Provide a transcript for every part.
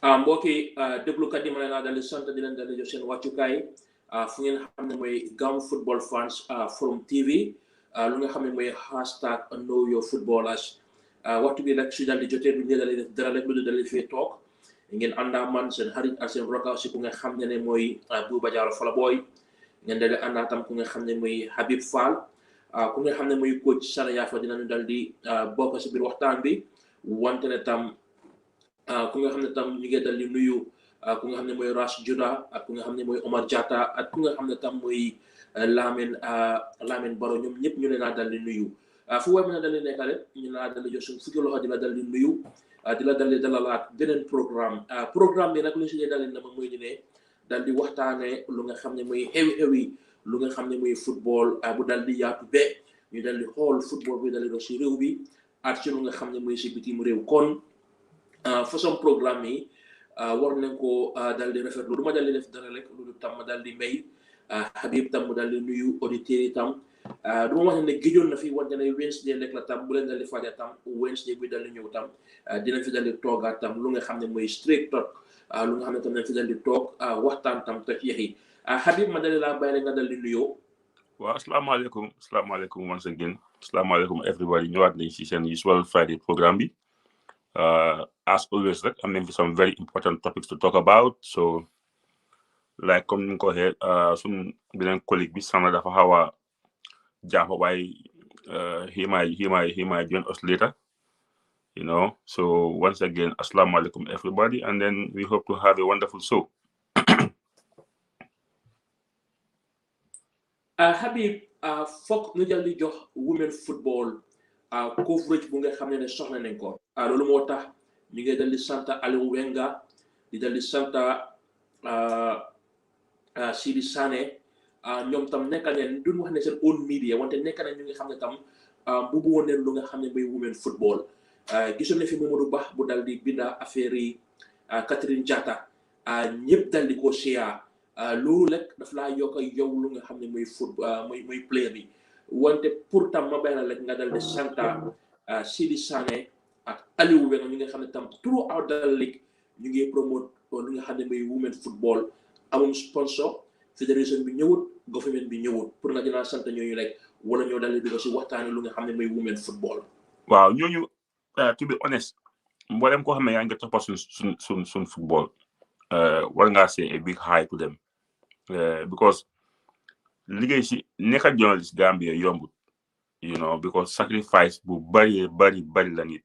mbokki déglukat yi ma leen daal di sant di leen daal di jox seen wàccukaay fu ngeen xam ne mooy Gam Football Fans Forum TV lu nga xam ne mooy hashtag know your footballers waxtu bi nag su daal di jotee du ñu daal di def dara rek lu daal di fee toog ngeen àndaa man seen xarit ak seen roka si ku nga xam ne mooy Buuba Jaaro Fala Boy ngeen daal di àndaa tam ku nga xam ne mooy Habib Fall ku nga xam ne mooy coach Sana Yafa dinañu daal di bokk si biir waxtaan bi wante ne tam. ku nga xam ne tam ñu ngi dal di nuyu ku nga xam ne mooy Ras Juda ak ku nga xam ne mooy Omar Diatta ak ku nga xam ne tam mooy Lamine Baro ñoom ñëpp ñu leen a dal di nuyu fu waay mën a dal di nekk rek ñu la dal di jox suñu fukki loxo di la dal di nuyu di la dal di dalalaat beneen programme bi nag lu ñu si dee dal di nama mooy ñu ne dal di waxtaane lu nga xam ne mooy xewi-xewi lu nga xam ne mooy football bu dal di yaatu be ñu dal di xool football bi dal di dox si réew bi ak ci lu nga xam ne mooy si bitim réew kon façon programme yi war nañ ko dal di rafetlu du ma dal di def dara rek lu tam ma dal di may Habib tam mu dal di nuyu auditeurs yi tam du ma wax ne géjoon na fi wante ne Wednesday rek la tam bu leen dal di faja tam Wednesday bi dal di ñëw tam dinañ fi dal di toogaat tam lu nga xam ne mooy straight talk lu nga xam ne tam nañ fi dal di toog waxtaan tam toj yeex yi Habib ma dal di laa bàyyi nga dal di nuyoo. Well, assalamualaikum once again. Assalamualaikum everybody. Ñëwaat nañ ci seen usual Friday programme bi. As always, I mean, some very important topics to talk about. So, like, come go ahead, some bilang colleague bi sana dafa hawa jaffa why he might join us later. You know. So once again, assalamu alaikum everybody, and then we hope to have a wonderful show. Habib, foog ñu jël di jox women football coverage bu nga xam ne soxla nañ ko loolu moo tax ñu ngi dal di sant Aliou Wenga di dal di sant Sidi Sané ñoom tam nekk nañ duñ wax ne seen own media wante nekk nañ ñu ngi xam ne tam bu woon ne lu nga xam ne mooy women football gisoon na fi Mamadou Ba bu dal di binda affaire yi Catherine Diatta ñëpp dal di ko share loolu rek daf laa yokk yow lu nga xam ne mooy football mooy player bi wante pour tam ma bayal rek nga dal di santa Sidi Sané ak Aliou Wenga ñi nga xam ne tam throughout the league ñu ngi promote lu nga xam ne mooy women football amum sponsor fédération bi ñëwut government bi ñëwut pour nga dinaa sant ñooñu rek wala ñoo dal di dugg si waxtaane lu nga xam ne mooy women football. Waaw ñooñu to be honest mboolem koo xam ne yaa ngi toppa sun football war ngaa say a big hi to them because liggéey si nekk journalist Gambia yombut, you know, because sacrifice bu bari la nit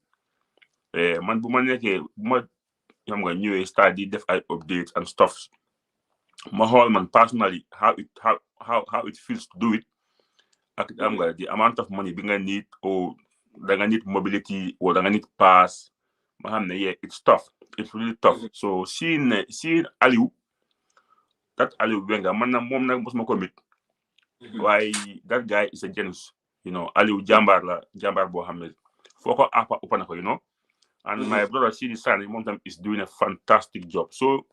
man bu ma nekkee bu ma xam nga ñëwee start di def ay updates and stuff ma xool man personally how it feels to do it ak xam nga the amount of money bi nga need or da nga need mobility or da nga need pass ma xam ne yeah it's tough, it's really tough. So seeing Aliou that Aliou Wenga man na moom nag mosuma ko mit waaye that guy is a genius, you know. Aliou jàmbaar boo xam ne foo ko appa uppa na ko, you know. And my brother Sidi Sané moom tam is doing a fantastic job. So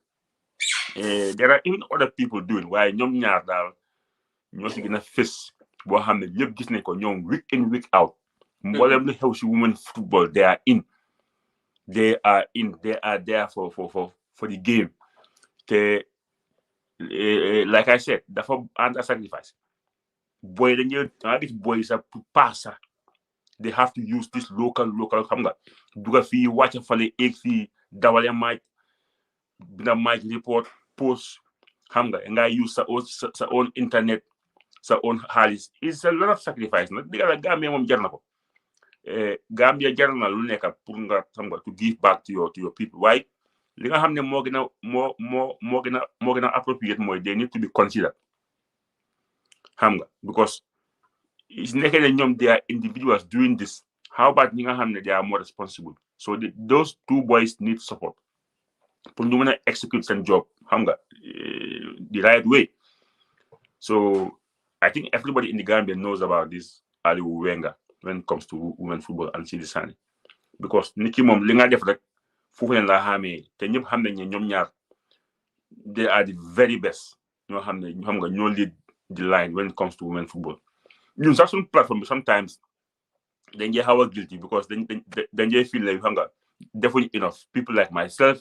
there are even other people doing waaye ñoom ñaar daal ñoo si gën a fës boo xam ne ñëpp gis nañ ko ñoom week in week out mboolem lu xew si women football they are there for the game te like I said dafa ànd sacrifice boy dañuy gis boy sax pour pass sax they have to use this local xam nga duga fii wàcc fale egg fii dawale match bina match report post xam nga use sa own internet sa own xaalis. It's a lot of sacrifice nag digga la Gambia moom jar na ko Gambia jar na lu nekk pour nga xam nga to give back to your people waaye li nga xam ne moo gën a appropriate mooy they need to be considered xam nga because it's nekkee ne ñoom they are individuals doing this. How about ñi nga xam ne they are more responsible? So those two boys need support pour ñu mën a execute seen job xam nga the right way. So I think everybody in the Gambia knows about this Aliou Wenga when it comes to women football and Sidi Sané because nit ki moom li nga def rek foofu leen laa xamee te ñëpp xam nañ ne ñoom ñaar they are the very best ñoo xam ne xam nga ñoo lead the line when it comes to women football. ñun sax suñu platform bi sometimes dañ jee xaw a guilty because dañ jee feel like xam nga defuñ enough people like myself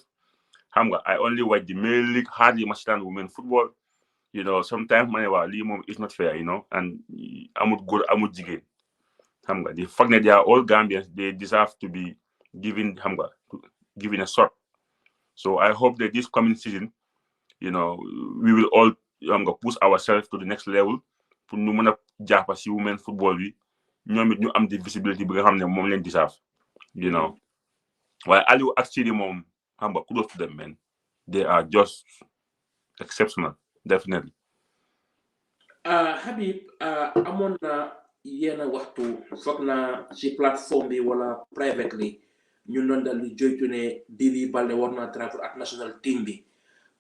I only watch the male league, hardly much than women football. Sometimes it's not fair, and amut good, amut jigéen. The fact that they are all Gambians, they deserve to be given given a shot. So I hope that this coming season, we will all push ourselves to the next level pour ñu mën a jàppa si women football bi ñoom it ñu am di visibility bi nga xam ne moom leen deserve. Waaye Aliou ak Sidi moom kudos to them, man. They are just exceptional, definitely. Habib, amoon na yenn waxtu foog na si plateforme bi wala privately ñu doon dal di joytu ne Dili Balde war na travel ak national team bi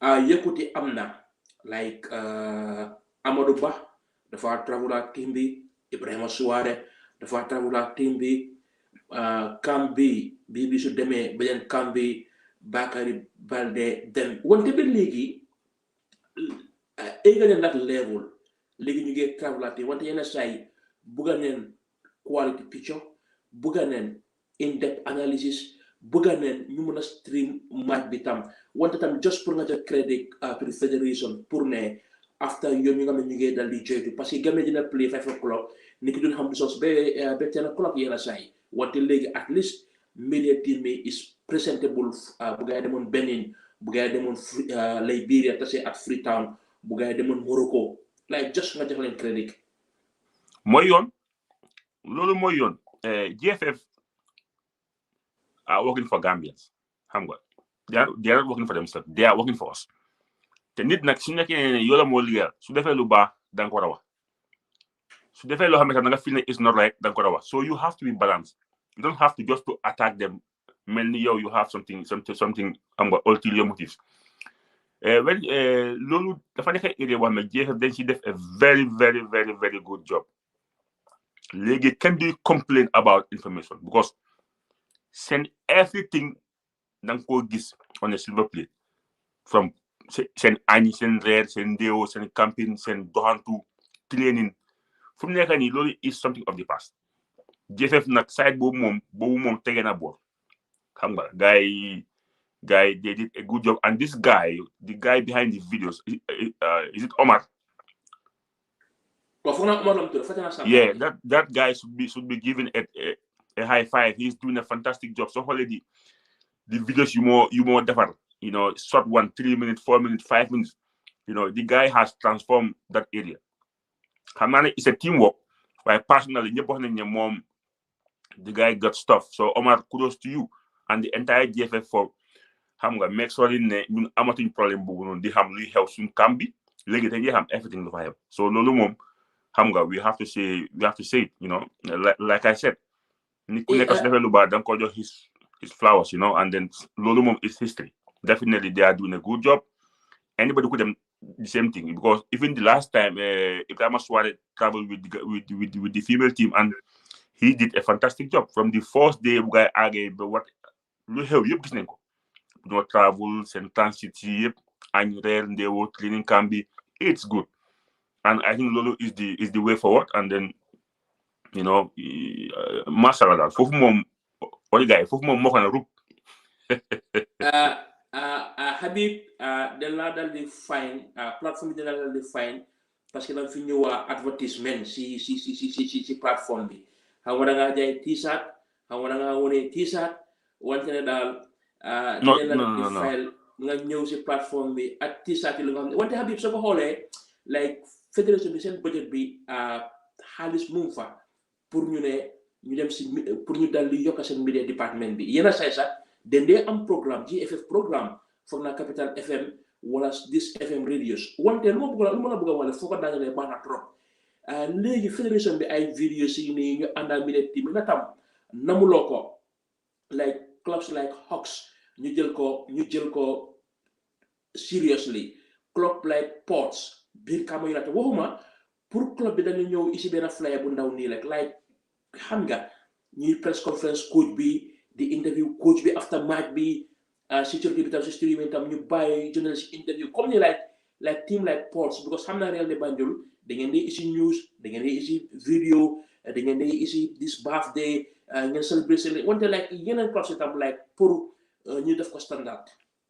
yëkkuti am na like Amadou Ba dafa travel ak team bi, Ibrahima Suare dafa travel ak team bi, camp bi su demee beneen camp bi Bakary Balde dem wante ba léegi éggale nag level léegi ñu ngi travelati wante yenn saa yi bugga neen quality picture, bugga neen in-depth analysis, bugga neen ñu mun a stream match bi tam wante tam just pour nga jël credit to the federation pour ne after yoon ñu nga xam ne ñu ngi dal di joytu parce que Gambia dina play 5 o'clock ni ki duñ xam sos ba 10 o'clock yenn saa yi wante léegi at least media team bi is presentable bu gaa yi demoon Benin, bu gaa yi demoon Liberia tase ak Freetown, bu gaa yi demoon Morocco like just nga jox leen credit. Mooy yoon loolu mooy yoon GFF are working for Gambians. They are not working for themselves. They are working for us. te nit nag su nekkee yow la moo liggéeyal su defee lu baax da nga ko war a wax su defee loo xam ne da nga feel ne it's not right da nga ko war a wax so you have to be balanced. You don't have to just to attack them mel ni yow you have something ulterior motives. Loolu dafa nekk area boo xam ne GFF dañ ci def a very very very very good job. Léegi can do complain about information because send everything da nga koo gis on a silver plate from seen añ seen reer seen ndéewo seen camping seen doxantu training fu mu nekk nii loolu is something of the past. GFF nag side boobu moom tege na boor guy they did a good job and this guy the guy behind the videos is it Omar? Yeah, that guy should be given a high five. He's doing a fantastic job. So already the videos you more different, short 1, 3 minutes, 4 minutes, 5 minutes. The guy has transformed that area. It's a teamwork. But personally, the guy got stuff. So Omar, kudos to you and the entire GFF for make sure ne ñun amatuñ problème boobu noonu di xam luy xew suñ camp bi léegi dañuy xam everything dafa xew. So loolu moom we have to say it, like I said, nit ku nekk su defee lu baax da nga ko jox his flowers, and then loolu moom is history. Definitely they are doing a good job. Anybody could them the same thing because even the last time Ibrahima Suare traveled with the female team and he did a fantastic job from the first day bu guy agé ba what lu xew yëpp gis nañ ko travel seen transit yëpp añ reer ndeewo training camp bi it's good. And I think Lolo is the way forward. And then, mashallah, fofu mom mo kana rup. Habib, de la dal di fine, platform de la dal di fine, parce que la fi ñëw advertisement si platform bi. Xam nga nga jaay t-shirt, xam nga nga wone t-shirt, wante ne daal no. file nga ñëw si platform bi ak t-shirt lu nga xam ne wante Habib soo ko xoolee like fédération bi seen budget bi xaalis mu fa pour ñu dem si pour ñu dal di yokk seen media département bi yenn say sax dendee am programme GFF programme foog na Capital FM wala this FM radios wante lu ma la bëgg a wala foo ko daangalee baax na trop léegi fédération bi ay vidéo si ni ñu àndaa media team na tam namuloo ko like clubs like Hawks ñu jël ko seriously club like Ports biir Kama United waxuma pour club bi dañu ñëw ici benn flyer bu ndaw nii rek like xam nga ñuy press conference coach bi di interview coach bi after match bi security bi tam si streaming tam ñu bàyyi journalist interview comme ni like team like Ports because xam naa Real de Banjul da ngeen di isi news da ngeen di isi video da ngeen di isi this birthday ngeen célébrer wante like yeneen clubs itam like pour ñu def ko standard.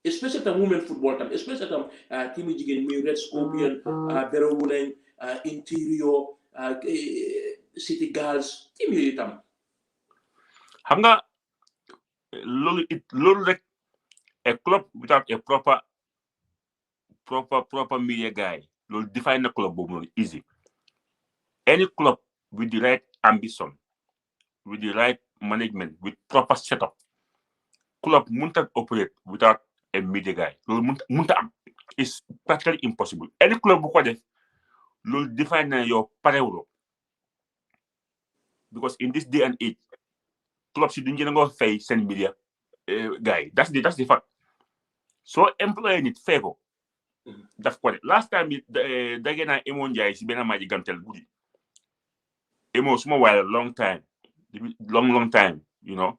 especially tam women football tam especially tam team jigéen muy Red Scorpion Berowuleng Interior City Girls team yooyu tam xam nga loolu rek a club without a proper media guy loolu define na club boobu noonu easy any club with the right ambition with the right management with proper setup club munta operate without a media guy loolu munta am it's practically impossible any club bu ko def loolu define na yow parewuloo because in this day and age club si duñ gën a nga fay seen media guy that's the fact so employé nit fay ko daf ko def last time dagee naa Emo Ndiaye si benn maaji Gamtel guddi Emo suma waay long time long time you know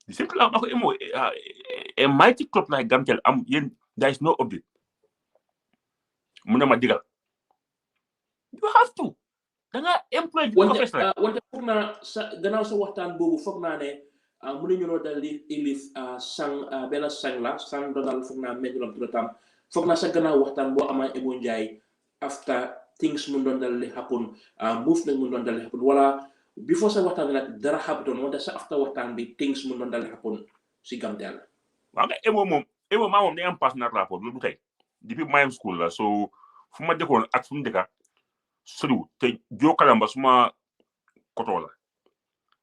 the same club na ko Emo a mighty club like Gamtel am yéen there is no update mu ne ma digal you have to da nga employé wante foog naa sa gannaaw sa waxtaan boobu foog naa ne mu ne ñu dal di ilif sang benn sang la sang donal foog naa ménjulam tudatam foog naa sa gannaaw waxtaan boo amaa Emo Ndiaye after things mun doon dal di happen move nag mun doon dal di happen wala before sa waxtaan bi nag dara happen wante sa after waxtaan bi things mun doon dal di happen si Gamtel waaw nga Emo maa moom dañu am partenaire rapport loolu tey depuis mayam school la so fu ma dëkkoon ak fu mu dëkka soriwul te Joe Kalamba suma koto la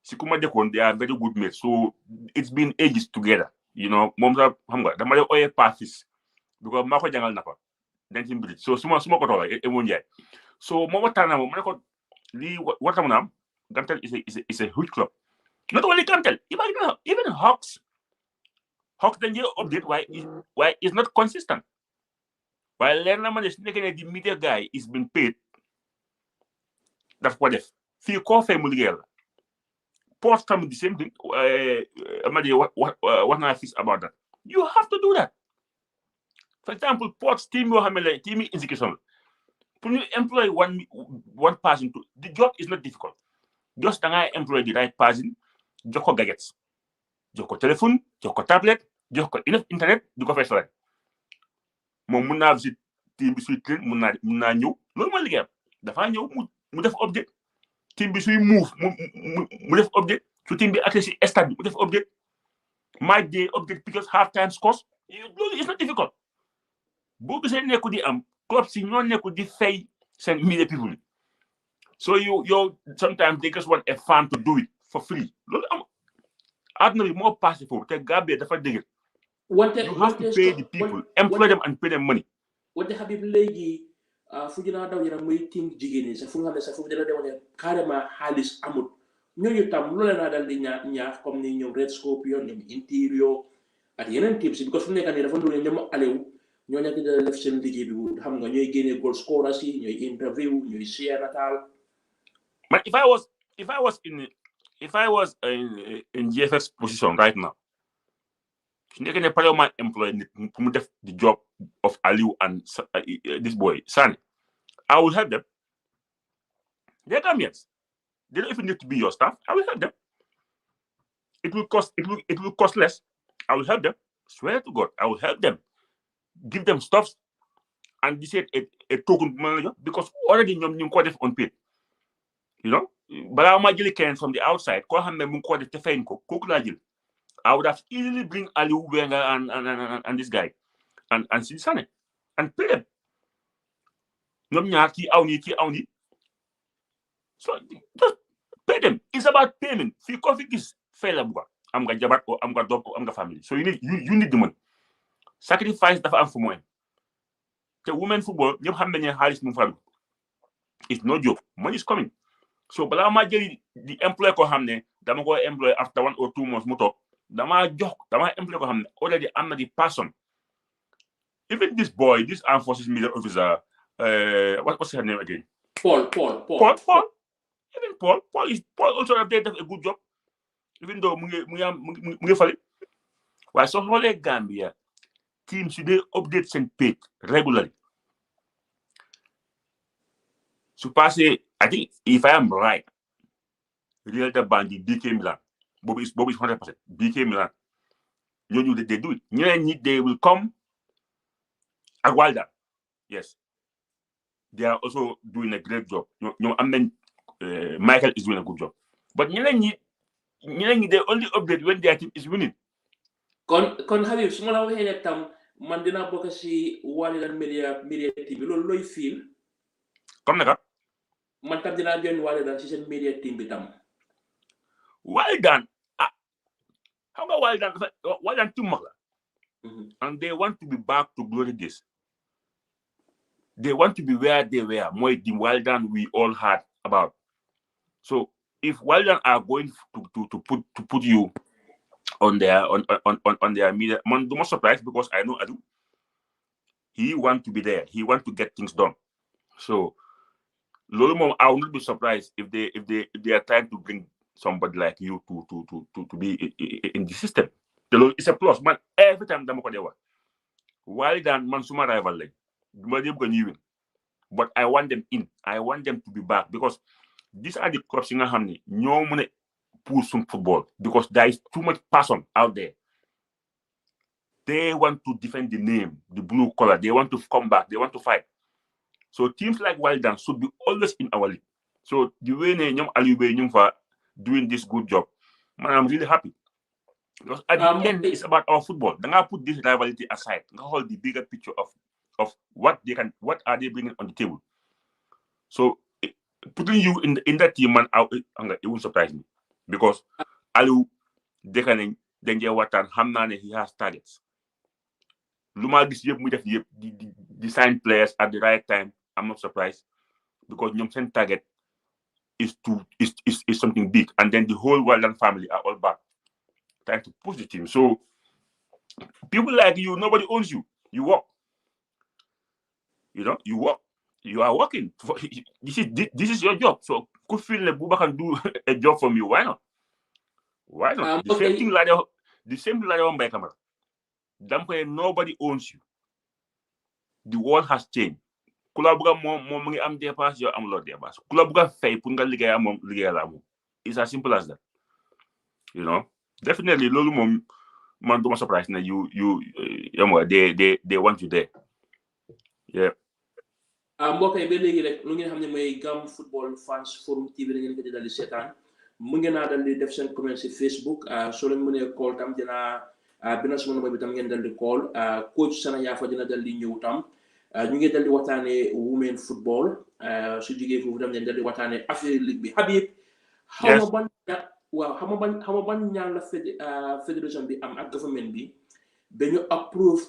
si ku ma dëkkoon they are very good mates so it's been ages together you know moom sax xam nga dama lay ooyee Pafis because maa ko jàngal na ko dancing bridge so suma koto la Emo Ndiaye so moom waxtaan na ma ne ko lii warta mun a am Gamtel is a huge club not only Gamtel even Hawks dañ jee update waaye is not consistent waaye leer na ma ne su nekkee ne di media guy is been paid daf ko def fii koo fay mu liggéeyal la Port tam the same thing Amady wax naa fis about that you have to do that for example Port team yoo xam ne la team execution la pour ñu employ one person to the job is not difficult just da ngay employ the right person jox ko gadgets jox ko téléphone jox ko tablette jox ko internet du ko fay salaire moom mun naa visit team bi suy train mun naa ñëw loolu mooy liggéeyam dafa ñëw mu def update team bi suy move mu def update su team bi accès si stade bi mu def update match day update because half time scores loolu is not difficult boo gisee nekku di am club si ñoo nekku di fay seen media people so you sometimes they just want a fan to do it for free loolu am àdduna bi moo passé foofu te Gambia dafa dëgër you have to pay the people employ them and pay them money wante Habib léegi fu dinaa daw yaram muy team jigéen ñi sax fu nga xam ne sax fu dina demoon ne carrément xaalis amut ñooñu tam lu leen naa dal di ñaax comme ni ñoom Red Scorpion ñoom Interior ak yeneen team si because fu nekk nii dafa doon ñoom Aliou ñoo nekk dina def seen liggéey bi xam nga ñooy génnee goal scorers yi ñooy interview ñooy share nataal man if I was in GFX position right now su nekkee ne parlement employé nit pour mu def the job of Aliou and this boy Sani I will help them. They're Gambians. They don't even need to be your staff. I will help them. It will cost less. I will help them. Swear to God, I will help them. Give them stuff and this is a token manager because already you call it unpaid. You know, but I'm not getting from the outside. I would have easily bring Aliou Wenger and this guy and Sani and pay them. So just pay them. It's about payment. If you coffee is fair, I'm gonna jabat or I'm gonna dog or I'm gonna family. So you need the money. Sacrifice the for money. The women football, you have many high move. It's no joke. Money is coming. So but I'm the employer ko hamne, dama go employ after 1 or 2 months moto. Dama employer ko hamne. Already I'm the person. Even this boy, this armed forces military officer, what's her name again? Paul. Even Paul also have done a good job. Even though mungi fali. Why so whole Gambia teams should they update and pay regularly. So pass I think if I am right, Realtor Bandi BK Milan. Bobby is 100%. BK Milan. ñooñu they do it. ñeneen ñi they will come ak Wildan. Yes, they are also doing a great job. ñoom am nañ Michael is doing a good job. But ñeneen ñi they only update when their team is winning. kon Habib su ma la waxee ne tam man dinaa bokk si Walidan media team bi loolu looy feel. Comme naka. man tam dinaa join Walidan si seen media team bi tam. Walidan xam nga Walidan team mag la. And they want to be back to glory days. They want to be where they were. Mooy the Walidan we all heard about. So if Walidan are going to put you on their media, man, do not surprise because I know Adu. He want to be there. He want to get things done. So Lolo mom, I will not be surprised if they are trying to bring somebody like you to be in the system. It's a plus, man. Every time dama ko dey wax Walidan man suma rival lañ duma dem ko ñuy win, but I want them in. I want them to be back because these are the clubs yi nga xam ne ñoo mën a push some football because there is too much passion out there. They want to defend the name, the blue collar. They want to come back. They want to fight. So teams like Walidan should be always in our league. So the way ñoom Aliou Bey ñu fa doing this good job, man, I'm really happy. Because at the end, it's about our football. Then I put this rivalry aside. I hold the bigger picture of what are they bringing on the table. So putting you in that team, man, it won't surprise me because Aliou Dekanen Dengue Watan Hamnane he has targets. Luma this year the sign players at the right time. I'm not surprised because Nyomsen target is something big, and then the whole Walidan family are all back trying to push the team. So people like you, nobody owns you. You work. You work. You are working. This is your job. So could feel like Buba can do a job for me. Why not? Why not? The same thing like on by camera. Nobody owns you. The world has changed. Kula buga mo ngi am dépasse yo am lo dépasse. Kula buga fay pour nga liggéey mom liggéey la mom. It's as simple as that. Definitely lolu mom man duma surprise na you they want you there. Yeah. Mbokk yi ba léegi rek lu ngeen xam ne mooy Gam Football Fans Forum TV la ngeen ko di dal di seetaan mu ngeen naa dal di def seen comment si Facebook soo leen mënee call tam dina bina suma number bi tam ngeen dal di call coach Sana Yafa dina dal di ñëw tam ñu ngi dal di waxtaane women football su jógee foofu tam ngeen dal di waxtaane affaire ligue bi Habib xaw ma ban ñaan la fédération bi am ak government bi ba ñu approve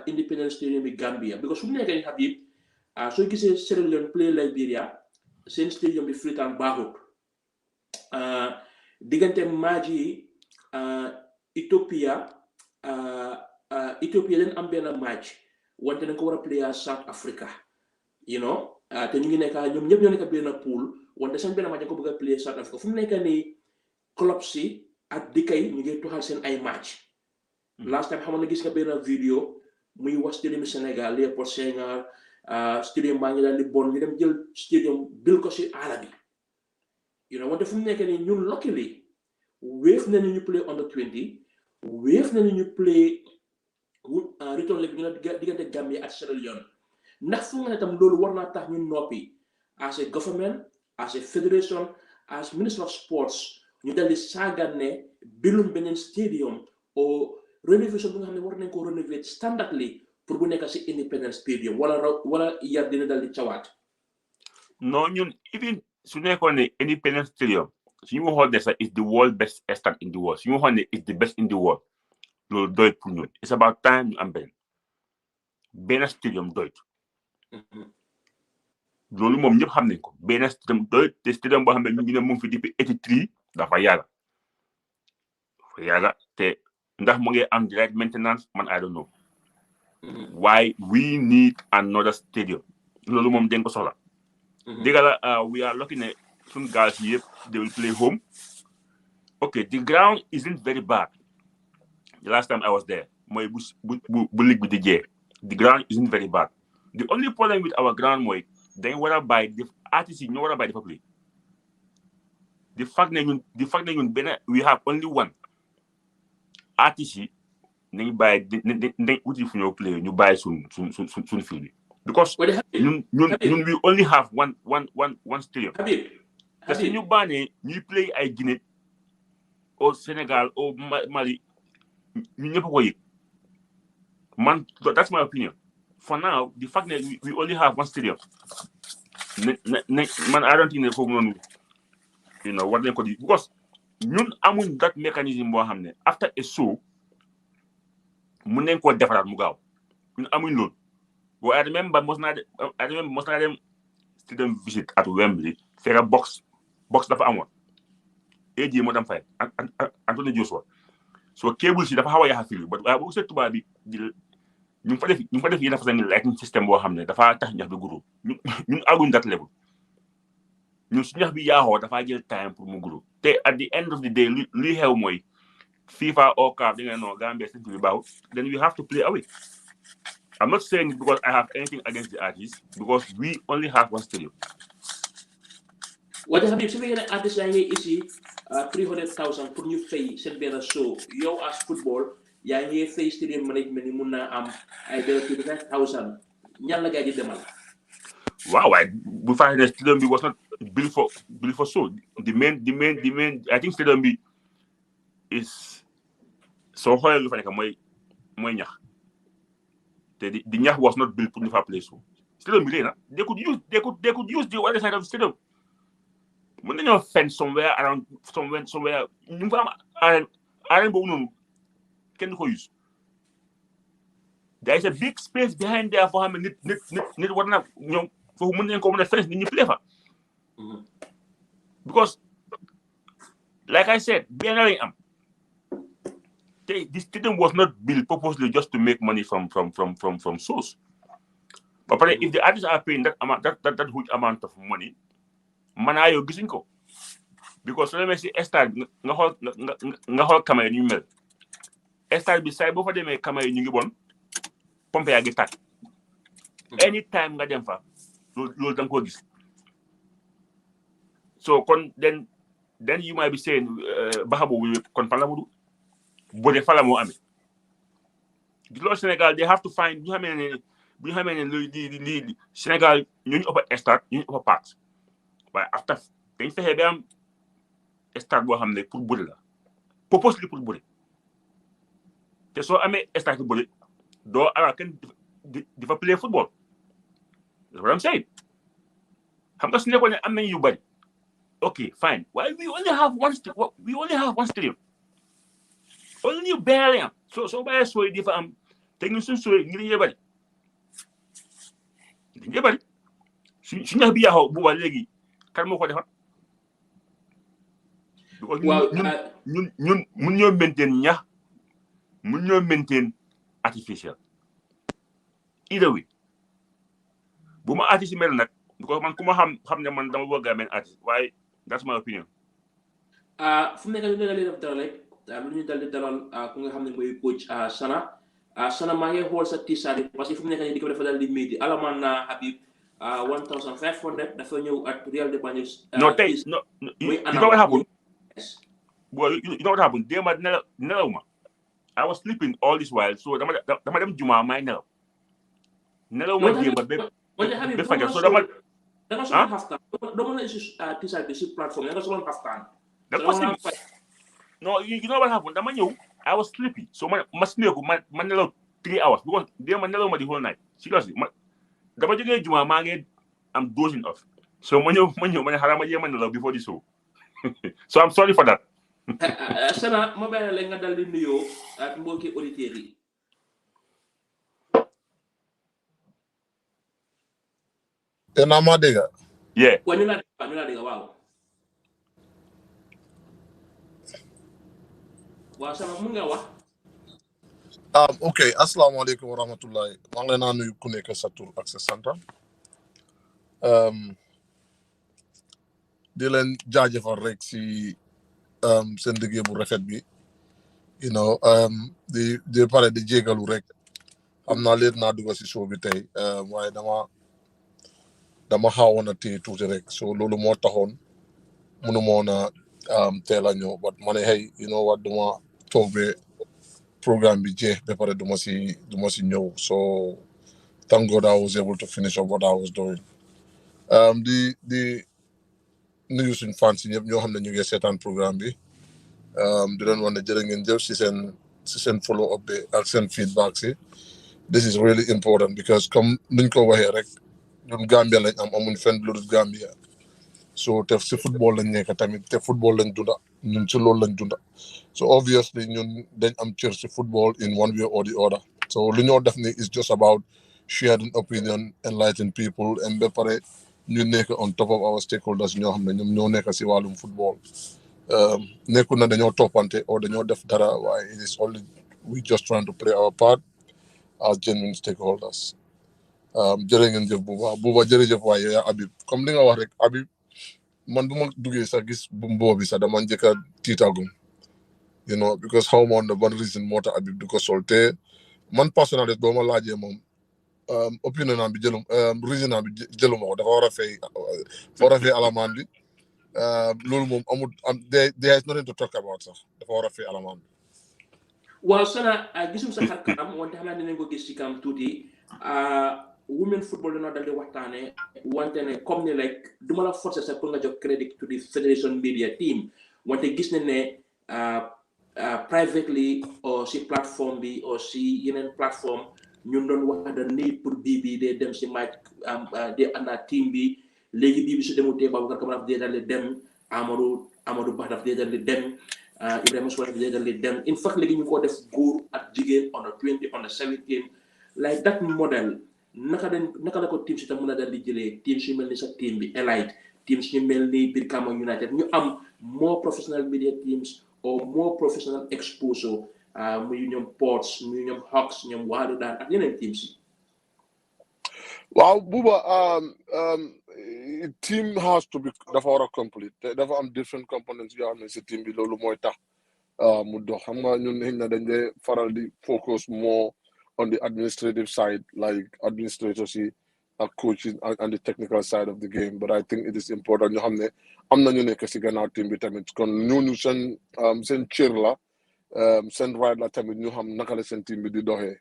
Independence Stadium bi Gambia because su mu nekkee ni Habib soo gisee Sierra Leone play Liberia seen stadium bi Freetown baaxut diggante match Ethiopia dañ am benn match wante dañ ko war a play South Africa te ñu ngi nekk ñoom ñëpp ñoo nekk benn pool wante seen benn match dañ ko bëgg a play South Africa fu mu nekk nii club si ak dëkk yi ñu ngi toxal seen ay match last time xamoon na gis nga benn vidéo muy wax stadium Sénégal Léopold Senghor stadium baa ngi daal di bon ñu dem jël stadium bil ko si àll bi wante fu mu nekk nii ñun luckily wéef nañu ñu play under 20 wéef nañu ñu play return leg ñu ne diggante Gambia ak Sierra Leone ndax fu nga ne tam loolu war naa tax ñu noppi as a government as a federation as minister of sports ñu dal di saagan ne bilum beneen stadium o renovation bi nga xam ne war nañ ko renovate standardly pour bu nekk si Independence Stadium wala yar dina dal di cawaat. Non ñun even su nekkoon ne Independence Stadium suñu waxoon ne sax is the world best stade in the world suñu waxoon ne is the best in the world loolu doy pour ñun it's about time ñu am benn stadium doyut loolu moom ñëpp xam nañ ko benn stadium doyut te stadium boo xam ne ñu ngi ne mu ngi fi depuis 83 dafa yàgga te ndax mu ngi am direct maintenance man I don't know why we need another stadium loolu moom dañ ko soxla dégg la we are looking at some guys here they will play home. Okay, the ground isn't very bad. The last time I was there, my league with the ground isn't very bad. The only problem with our ground, they want to buy the artists, you know what buy the public. The fact that we have only one artist nañ bàyyi dañ uti fu ñoo play ñu bàyyi suñ fil bi because ñun we only have one stadium parce que ñu baanee ñuy play ay Guinée au Sénégal au Mali ñu ñëpp ko yëg man that's my opinion for now the fact that we only have one stadium man I don't think ne foofu noonu war nañ ko di because ñun amuñ that mécanisme boo xam ne after a show mun nañ koo defaraat mu gaaw ñun amuñ loolu I remember mos naa dem stadium visit at Wembley fekk box dafa amoon AJ moo dem fay Anthony Joshua so cable si dafa xaw a yaxa fil but waaye boo gisee tubaab bi ñu fa def yenn façon ngi lighting système boo xam ne dafa tax ñax bi guro ñun aguñ that level ñun su ñax bi yaaxoo dafa jël time pour mu guro te at the end of the day li xew mooy FIFA or CAF di nga know Gambia seen bi baaxul then we have to play away. I'm not saying it because I have anything against the artists because we only have one stadium. What have you seen? Artists are ici 300,000 pour ñu fay seen benn show yow as football yaa ngi fay stadium management yi mun naa am ay 25,000 ñan la gaa ji demal. Wow, we find the stadium B was not built for show. The main I think stadium B is so high lu fa nekk mooy ñax. The ñax was not built pour ñu fa play show. Stadium bi léegi they could use the other side of the stadium. Mën nañoo fence somewhere around somewhere ñu fa am arène boobu noonu kenn du ko use. There is a big space behind there foo xam ne nit war na ñoom foofu mën nañu ko mën a fence nit ñi play fa. Because like I said benn lañ am. This stadium was not built purposely just to make money from shows. But if the artists are paying that amount, that huge amount of money, manayo gisuñ ko. Because so let me say stade nga xool camera ñu mel. Stade bi say boo fa demee camera ñu ngi bon pompe yaa ngi tàkk. Anytime nga dem fa loolu da nga ko gis. So then you might be saying baxa boobu kon fan la mu boo dee fala moo amee loolu Sénégal they have to find ñu xamee ne li Sénégal ñooñu ëpp stade ñooñu ëpp parts waaye after dañ fexe ba am stade boo xam ne pour bëri la purposely pour bëri te soo amee stade pour bëri doo ara kenn di fa play football that's what I'm saying xam nga su nekkoon ne am nañ yu bëri okay fine waaye we only have one stadium only you barely am so bàyyee sooy di fa am te ñun suñ sooy ngi dañuy bari su ñax bi yaaxoo bu ba léegi kan moo ko defar ñun mun ñoo maintain ñax mun ñoo maintain artificial either way bu ma artiste mel nag because man ku ma xam ne man dama bëgg a mel artiste waaye that's my opinion fu mu nekk ñu def dara rek lu ñu dal di dalal ku nga xam ne mooy coach Sana maa ngi xool sa t-shirt parce que fu mu nekk nii di ko dafa dal di métti alamaan na Habib 1,500 dafa ñëw at Real de Banjul. No tey no you know what happened? Well, you know what happened? Démb nelaw ma. I was sleeping all this while so dama dem juma may nelaw ma démb ba fajar so dama solo xaftaan dama la si t-shirt bi si plateforme nga solo xaftaan. No, you know what happened? Dama ñëw I was sleepy so ma sneeku ma nelaw 3 hours because démb nelaw ma the whole night seriously dama jógee juma maa ngi am dozing off so ma ñëw ma ne xaaral ma jéem a nelaw before the show so I'm sorry for that. Sana ma bàyyi la nga dal di nuyoo ak mbokki auditeurs yi. Ena ma dégg. Yeah. Wa ñu la dégg waaw. Waaw Sana mun nga wax. Okay, asalaamaaleykum wa rahmatullahi maa ngi leen a nuyu ku nekk sa tur ak sa sant di leen jaajëfal rek si seen liggéey bu rafet bi you know di pare di jégalu rek xam naa leen naa dugg si show bi tey waaye dama xawoon a téye tuuti rek so loolu moo taxoon mënu moon a teel a ñëw but ma ne hey you know what duma toog be programme bi jeex ba pare du ma si ñëw so thank God I was able to finish up what I was doing di nuyu suñ fans yi ñëpp ñoo xam ne ñu ngi seetaan programme bi di leen wax ne jërë ngeen jëf si seen follow up bi ak seen feedback si this is really important because comme nuñ ko waxee rek ñun Gambia lañ amuñ fenn lu dul Gambia so te si football lañ nekk tamit te football lañ dunda ñun si loolu lañ dunda so obviously ñun dañ am cër si football in one way or the other so lu ñoo def ni is just about sharing opinion enlighten people and ba pare ñu nekk on top of our stakeholders ñoo xam ne ñoom ñoo nekk si wàllum football nekkul na dañoo toppante or dañoo def dara waaye it is only we just trying to play our part as genuine stakeholders jërë ngeen jëf buuba jërëjëf waaye yaa Habib comme li nga wax rek Habib man bu ma duggee sax gis mboo bi sax dama njëkk a tiitagum you know because xaw ma woon ne ban reason moo tax Habib du ko sol te man personnalité boo ma laajee moom opinion am bi reason am bi jëluma ko dafa war a fay alamaan bi loolu moom amul there is nothing to talk about sax dafa war a fay alamaan bi waaw sana gisum sa xar kanam wante xam naa dinañ ko gis ci kam tuuti women football dañoo dal di waxtaane wante ne comme ni like duma la forcer sax pour nga jox credit to the Federation Media team wante gis nañ ne privately or si plateforme bi or si yeneen plateforme ñun doon wax da need pour bii de dem si match de ànda team bi léegi bii bi su demutee Baboucarr Camara daf dee dal di dem Amadou Ba daf dee dal di dem Ibrahima Sow daf dee dal di dem in fact léegi ñu ko def góor ak jigéen under 20 under 17 like that model naka la ko team si tam mën a dal di jëlee team su mel ni sa team bi Elite team su mel ni Brikama United ñu am more professional media teams or more professional exposure muy ñoom Ports muy ñoom Hawks ñoom Waalo daan ak yeneen teams yi. waaw Buba team has to be dafa war a complete te dafa am different components yoo xam ne si team bi loolu mooy tax mu dox xam nga ñun xëy na dañ dee faral di focus more on the administrative side like administrators yi ak coaches and the technical side of the game but I think it is important ñu xam ne am na ñu nekk si gannaaw team bi tamit kon ñooñu seen cër la seen right la tamit ñu xam naka la seen team bi di doxee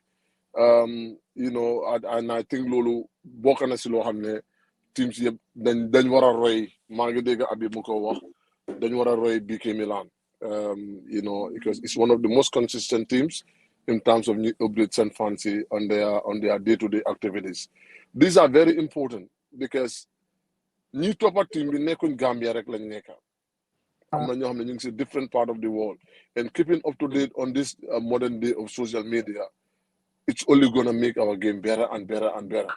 you know and I think loolu bokk na si loo xam ne teams yëpp dañ war a roy maa ngi dégg Habib mu ko wax dañ war a roy BK Milan you know because it's one of the most consistent teams in terms of new updates and fancy on their day-to-day activities. These are very important because new topper team bi nekkuñ Gambia rek lañ nekka am na ñoo xam ne ñu ngi si different part of the world and keeping up to date on this modern day of social media it's only gonna make our game better and better and better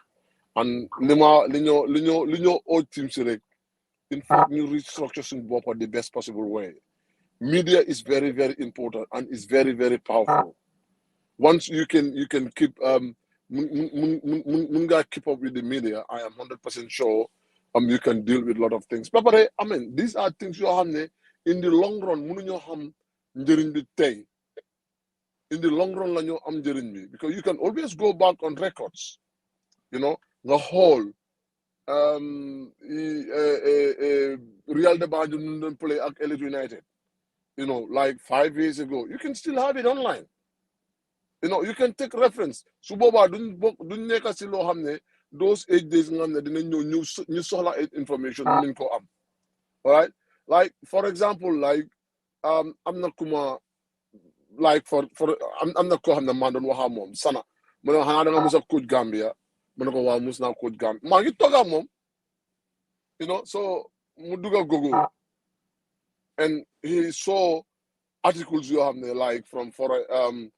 and li ñoo all teams rek in fact ñu restructure suñ bopp the best possible way media is very very important and it's very very powerful once you can keep mun ngaa keep up with the media I am 100% sure you can deal with a lot of things but I mean these are things yoo xam ne in the long run mënuñoo xam njëriñ bi tey in the long run la ñoo am njëriñ bi because you can always go back on records you know nga xool Real de Banjul ñu doon play ak Elite United you know like 5 years ago you can still have it online you know you can take reference su boobaa duñ nekk si loo xam ne those 8 days nga xam ne dinañ ñëw ñu soxla information nañ ko am all right like for example like am na kuma like for am na koo xam ne maa doon waxaa moom sana mu ne xanaa da nga musa coach Gambia mu ne ko waaw mus naa coach Gambia maa ngi toog ak moom you know so mu dugga Google and he saw articles yoo xam ne like from foreign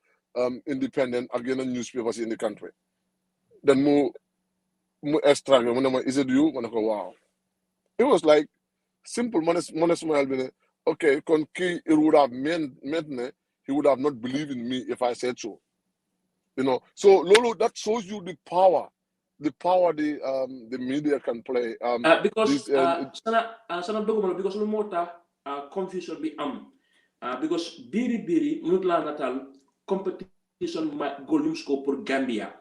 independent ak yeneen newspapers in the country then mu extract mu ne ma is it you ma ne ko waaw it was like simple ma ne suma bi ne okay kon kii it would have meant ne he would have not believed in me if I said so you know so lolo that shows you the power the media can play because sana doguma because lu moo tax confusion bi am because biri mënut laa natal competition goal yu mu score pour Gambia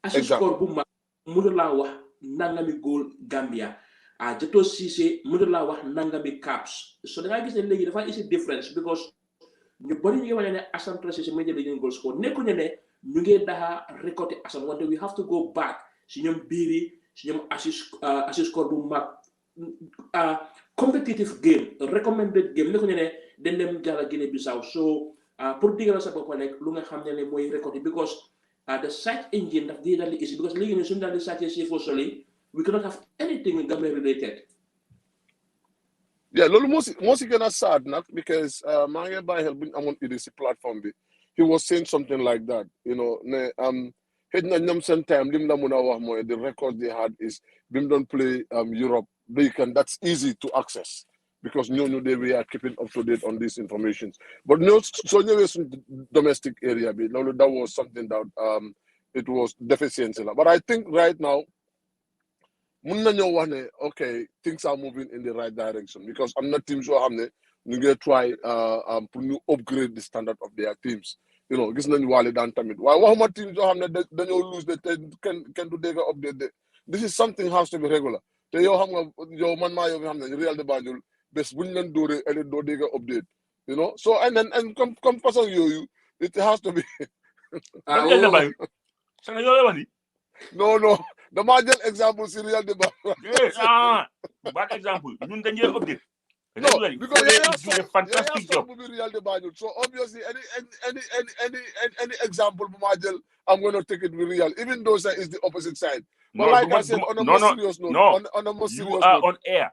as score bu mag mënut laa wax nangami goal Gambia Jato Cissé mënut laa wax nangami caps so da ngaa gis ne léegi dafa isi difference because ñu bari ñu ngi wane ne Assane Traoré si major league goal score nekkuñu ne ñu ngi daxa récolté Assane wante we have to go back si ñoom biiri si ñoom assist score bu mag competitive game recommended game nekkuñu ne dañ dem jàll Guinée Bissau so pour digal sa bopp rek lu nga xam ne mooy récolté because the search engine daf di daal di easy because léegi ne suñu daal di searché Sifo Soli we cannot have anything Gambia related. Yeah, loolu moo si gën a sad nag because maa ngi bàyyi xel bu ñu amoon idée si platform bi he was saying something like that ne xëy na ñoom seen time lim la mun a wax mooy the record they had is bi mu doon play Europe that's easy to access because ñooñu they were keeping up to date on these informations but soo ñëwee suñ domestic area bi loolu that was something that it was deficiency la but I think right now mun nañoo wax ne okay things are moving in the right direction because am na teams yoo xam ne ñu ngi try pour ñu upgrade the standard of their teams gis nañu waale daan tamit waaye waxuma teams yoo xam ne dañoo lose de te kenn du dégg update de this is something has to be regular te yow xam nga yow man maa yow nga xam ne Real de Banjul bés buñ leen dóoree ëllëg doo dégg update so and comme façon yooyu it has to be non damaa jël exemple si Real de Banjul bad exemple ñun dañuy update no because do a fantastic job Real de Banjul so obviously any example bu ma jël I'm going to take it with Real even though it's the opposite side but like I said on a more serious note on a more serious note you are on air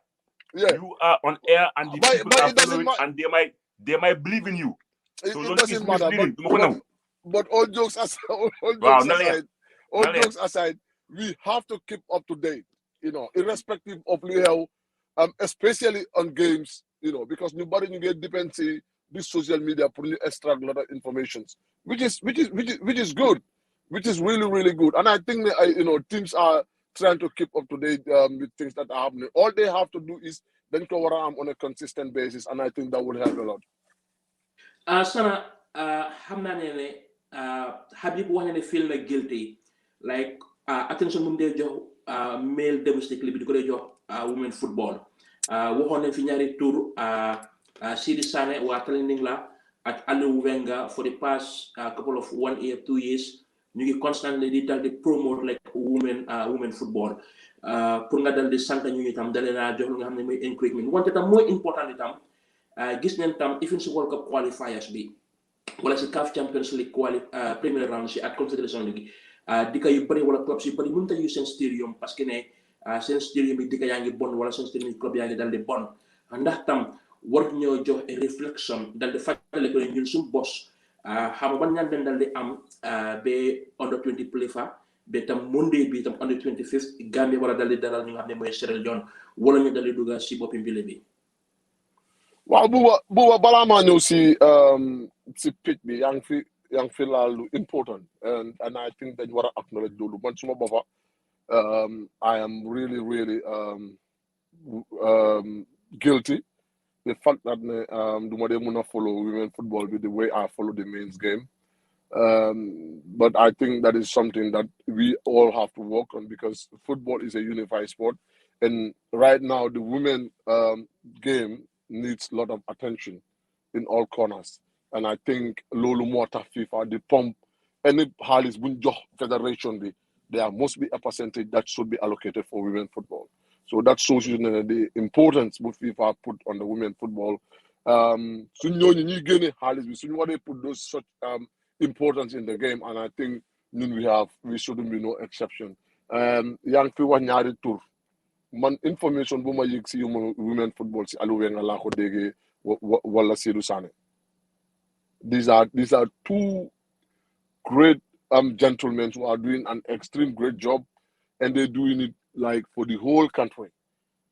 yeah you are on air and the people are following and they might believe in you so it doesn't matter but all jokes aside we have to keep up to date irrespective of how especially on games because nobody you get dependency this social media pour you extract a lot of informations which is good which is really really good and I think teams are trying to keep up to date with things that are happening all they have to do is then cover on a consistent basis and I think that would help a lot Sana xam naa ne Habib wax na ne feel na guilty like attention mu dee jox male domestic bi di ko dee jox women football waxoon nañ fi ñaari tour Sidi Sane waa Talinding la ak Aliou Wenga for the past couple of 1 year 2 years ñu ngi constantly di dal di promote like women football pour nga dal di sant ñu itam dalee naa jox lu nga xam ne mooy encouragement wante tam mooy important itam gis nañ tam even si World Cup qualifiers bi wala si CAF Champions League premier round si ak Confederation League dika yu bëri wala clubs yu bëri mënut a use seen stadium parce que ne seen stadium yi dika yaa ngi bon wala seen stadium club yaa ngi dal di bon ndax tam war ñoo jox a réflexion dal di fàttali ko ñun suñu boss xam ban ñaan den dal di am ba under 20 play fa ba tam Monday bi tam under 25th Gambia wala dal di dalal ñu nga xam ne mooy Sierra Leone wala ñu dal di dugga si boppi mbile bi waaw buuba balaa maa ñëw si pitch bi yaa ngi fi laal lu important and I think dañ war a acknowledge loolu man suma boppa I am really really guilty the fact that ne du ma dee mun a follow women football bi the way I follow the men's game but I think that is something that we all have to work on because football is a unified sport and right now the women game needs a lot of attention in all corners and I think loolu moo tax FIFA the pump any xaalis buñ jox federation bi there must be a percentage that should be allocated for women football so that shows you the importance that FIFA put on the women football suñ ñooñu ñuy génne xaalis bi suñ waree put those such importance in the game and I think ñun we shouldn't be no exception yaa ngi fi wax ñaari tur man information bu ma yëg si women football si Aliou Wenga laa ko déggee wala Seydou Sané these are two great gentlemen who are doing an extreme great job and they're doing it like for the whole country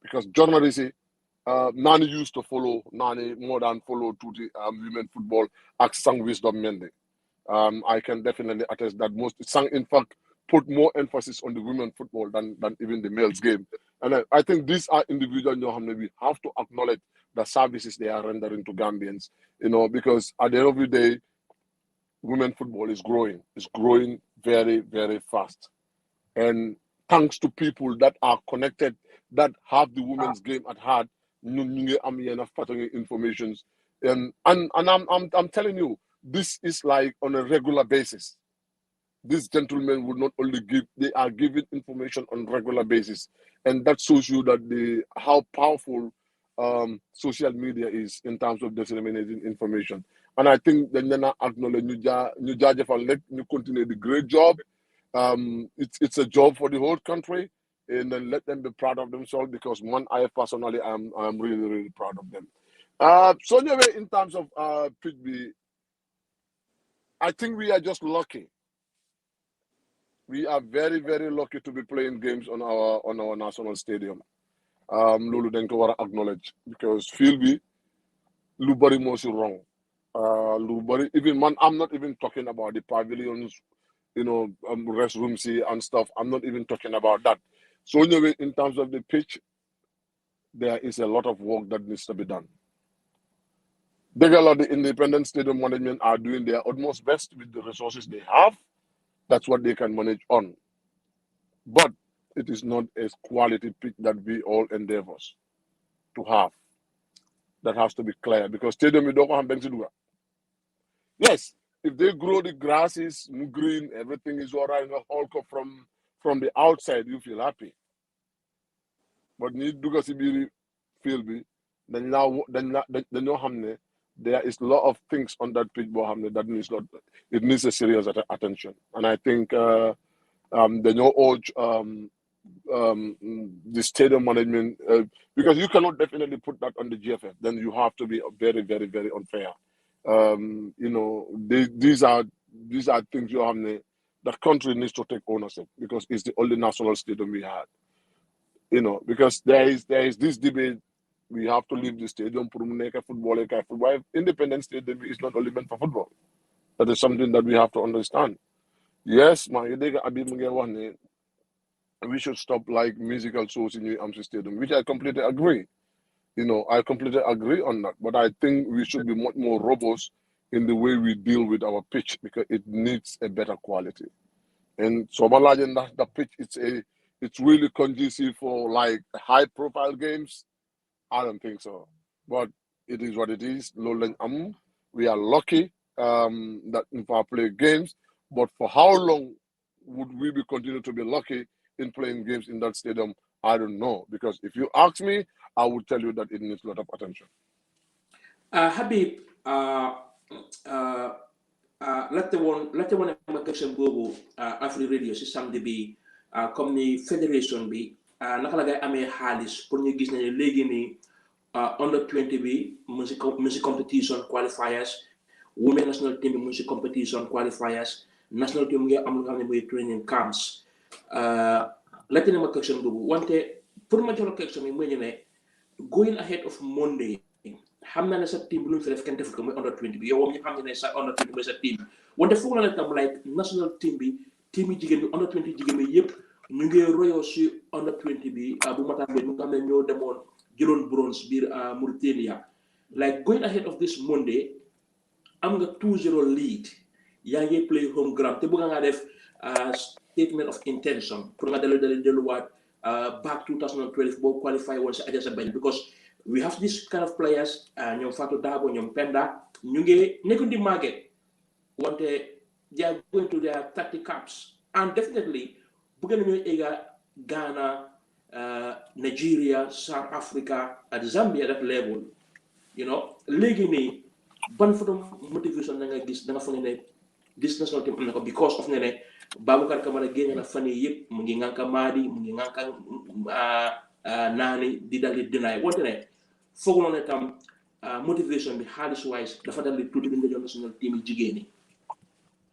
because journalists Nani used to follow Nani more than follow to the women football ak Sang Wisdom Mende I can definitely attest that Sang in fact put more emphasis on the women football than even the males game and I think these are individuals we have to acknowledge the services they are rendering to Gambians because at the end of the day women football is growing very very fast and thanks to people that are connected that have the women's game at heart ñu ngi am yenn informations And I'm telling you, this is like on a regular basis. These gentlemen would not only they are giving information on regular basis, and that shows you that how powerful social media is in terms of disseminating information. And I think the Nana acknowledge New Jajefa, let you continue the great job. It's a job for the whole country, and then let them be proud of themselves, because I personally am really proud of them. So anyway, in terms of Pitby, I think we are just lucky. We are very lucky to be playing games on our national stadium. Lulu dañ ko wara acknowledge, because field bi lu bari mo ci wrong. Lu bari, even man, I'm not even talking about the pavilions, restrooms and stuff. I'm not even talking about that. So anyway, in terms of the pitch, there is a lot of work that needs to be done. The independent stadium management are doing their utmost best with the resources they have. That's what they can manage on. But it is not a quality pitch that we all endeavor to have. That has to be clear, because stadium you don't have Benziduga. Yes, if they grow the grasses, green, everything is all right, all from the outside, you feel happy. But need Duga Sibiri feel be, then no hamne. There is a lot of things on that pitch that needs a serious attention. And I think the new urge the stadium management, because you cannot definitely put that on the GFF. Then you have to be very unfair. These are things you have. The country needs to take ownership, because it's the only national stadium we had. Because there is this debate. We have to leave the stadium for football. Independent stadium is not only meant for football. That is something that we have to understand. Yes, we should stop like musical shows in New Amsterdam Stadium, which I completely agree. I completely agree on that. But I think we should be much more robust in the way we deal with our pitch, because it needs a better quality. And so the pitch, it's really conducive for like high profile games. I don't think so. But it is what it is. We are lucky that in our play games, but for how long would we be continue to be lucky in playing games in that stadium? I don't know. Because if you ask me, I would tell you that it needs a lot of attention. Habib, laajte woon ma question boobu Afrique Radio si samedi bi comme ni fédération bi naka la ngay amee xaalis pour ñu gis ne léegi nii under 20 bi mu si competition qualifiers, women national team bi mu si competition qualifiers, national team ngi am lu nga xam ne mooy training camps. Laajte na ma question boobu wante pour ma jox la question bi mooy ñu ne going ahead of Monday, xam naa ne sa team bi lu mu fi def kenn defut ko mooy under 20 bi yow moom ñu xam ne sa under 20 mooy sa team bi wante foog na ne tam like national team bi team yi jigéen bi under 20 jigéen bi yëpp ñu ngi royoo si under 20 bi bu mataan bi ñu nga xam ne ñoo demoon jëloon bronze biir Mauritania. Like going ahead of this Monday am nga 2-0 lead, yaa ngi play home ground te bëgg nga def statement of intention pour nga delluwaat back 2012 boo qualify woon si Adjasa Bañ, because we have this kind of players ñoom Fatou Dabo ñoom Penda ñu ngi nekkuñ di market wante they are going to their 30 caps, and definitely bëgg nañoo egga Ghana, Nigeria, South Africa, at Zambia, that level. Léegi nii ban photo motivation na nga gis da nga foog ne this national team am na ko because of ne Baboucarr Camara génn na fan yii yëpp mu ngi ngànka Madi mu ngi ngànka naani di dal di deny wante ne foog na ne tam motivation bi xaalis wise dafa dal di tuuti bi nga jox national team yi jigéen ñi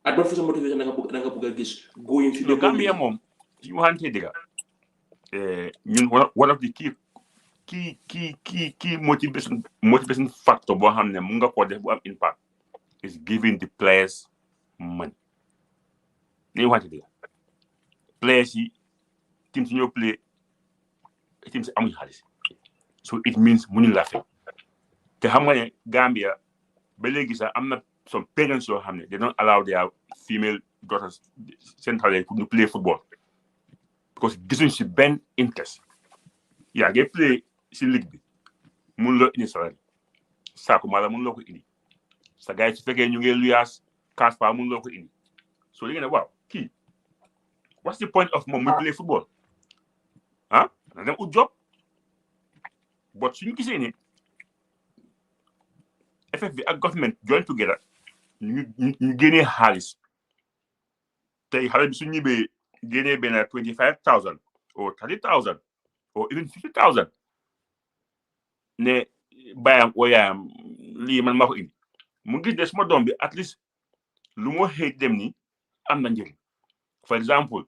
ak ban façon motivation da nga bëgg a gis going fi no Gambia moom ñu waxante dëgg ñun one of the key motivation factor boo xam ne mu nga ko def bu am impact is giving the players money. Ni waxante dëgg players yi team si ñoo play team si amuñ xaalis, so it means muñu la fay te xam nga ne Gambia ba léegi sax am na some parents yoo xam ne they don't allow their female daughters seen xale pour ñu play football because gisuñ si benn interest. Yaa ngi play si ligue bi mun la indi salary saako mala mun loo ko indi sa gars yi su fekkee ñu ngi luyaas cash pa mun loo ko indi so li nga ne waaw kii what's the point of moom muy play football ah na dem ut job but suñu gisee ne FFB ak government join together ñu génnee xaalis tey xale bi su ñibbee génnee benn 25,000 or 30,000 or even 50,000 ne bàyyam oo yaayam lii man maa ko indi mu gis ne suma doom bi at least lu moo xëy dem ni am na njëriñ for example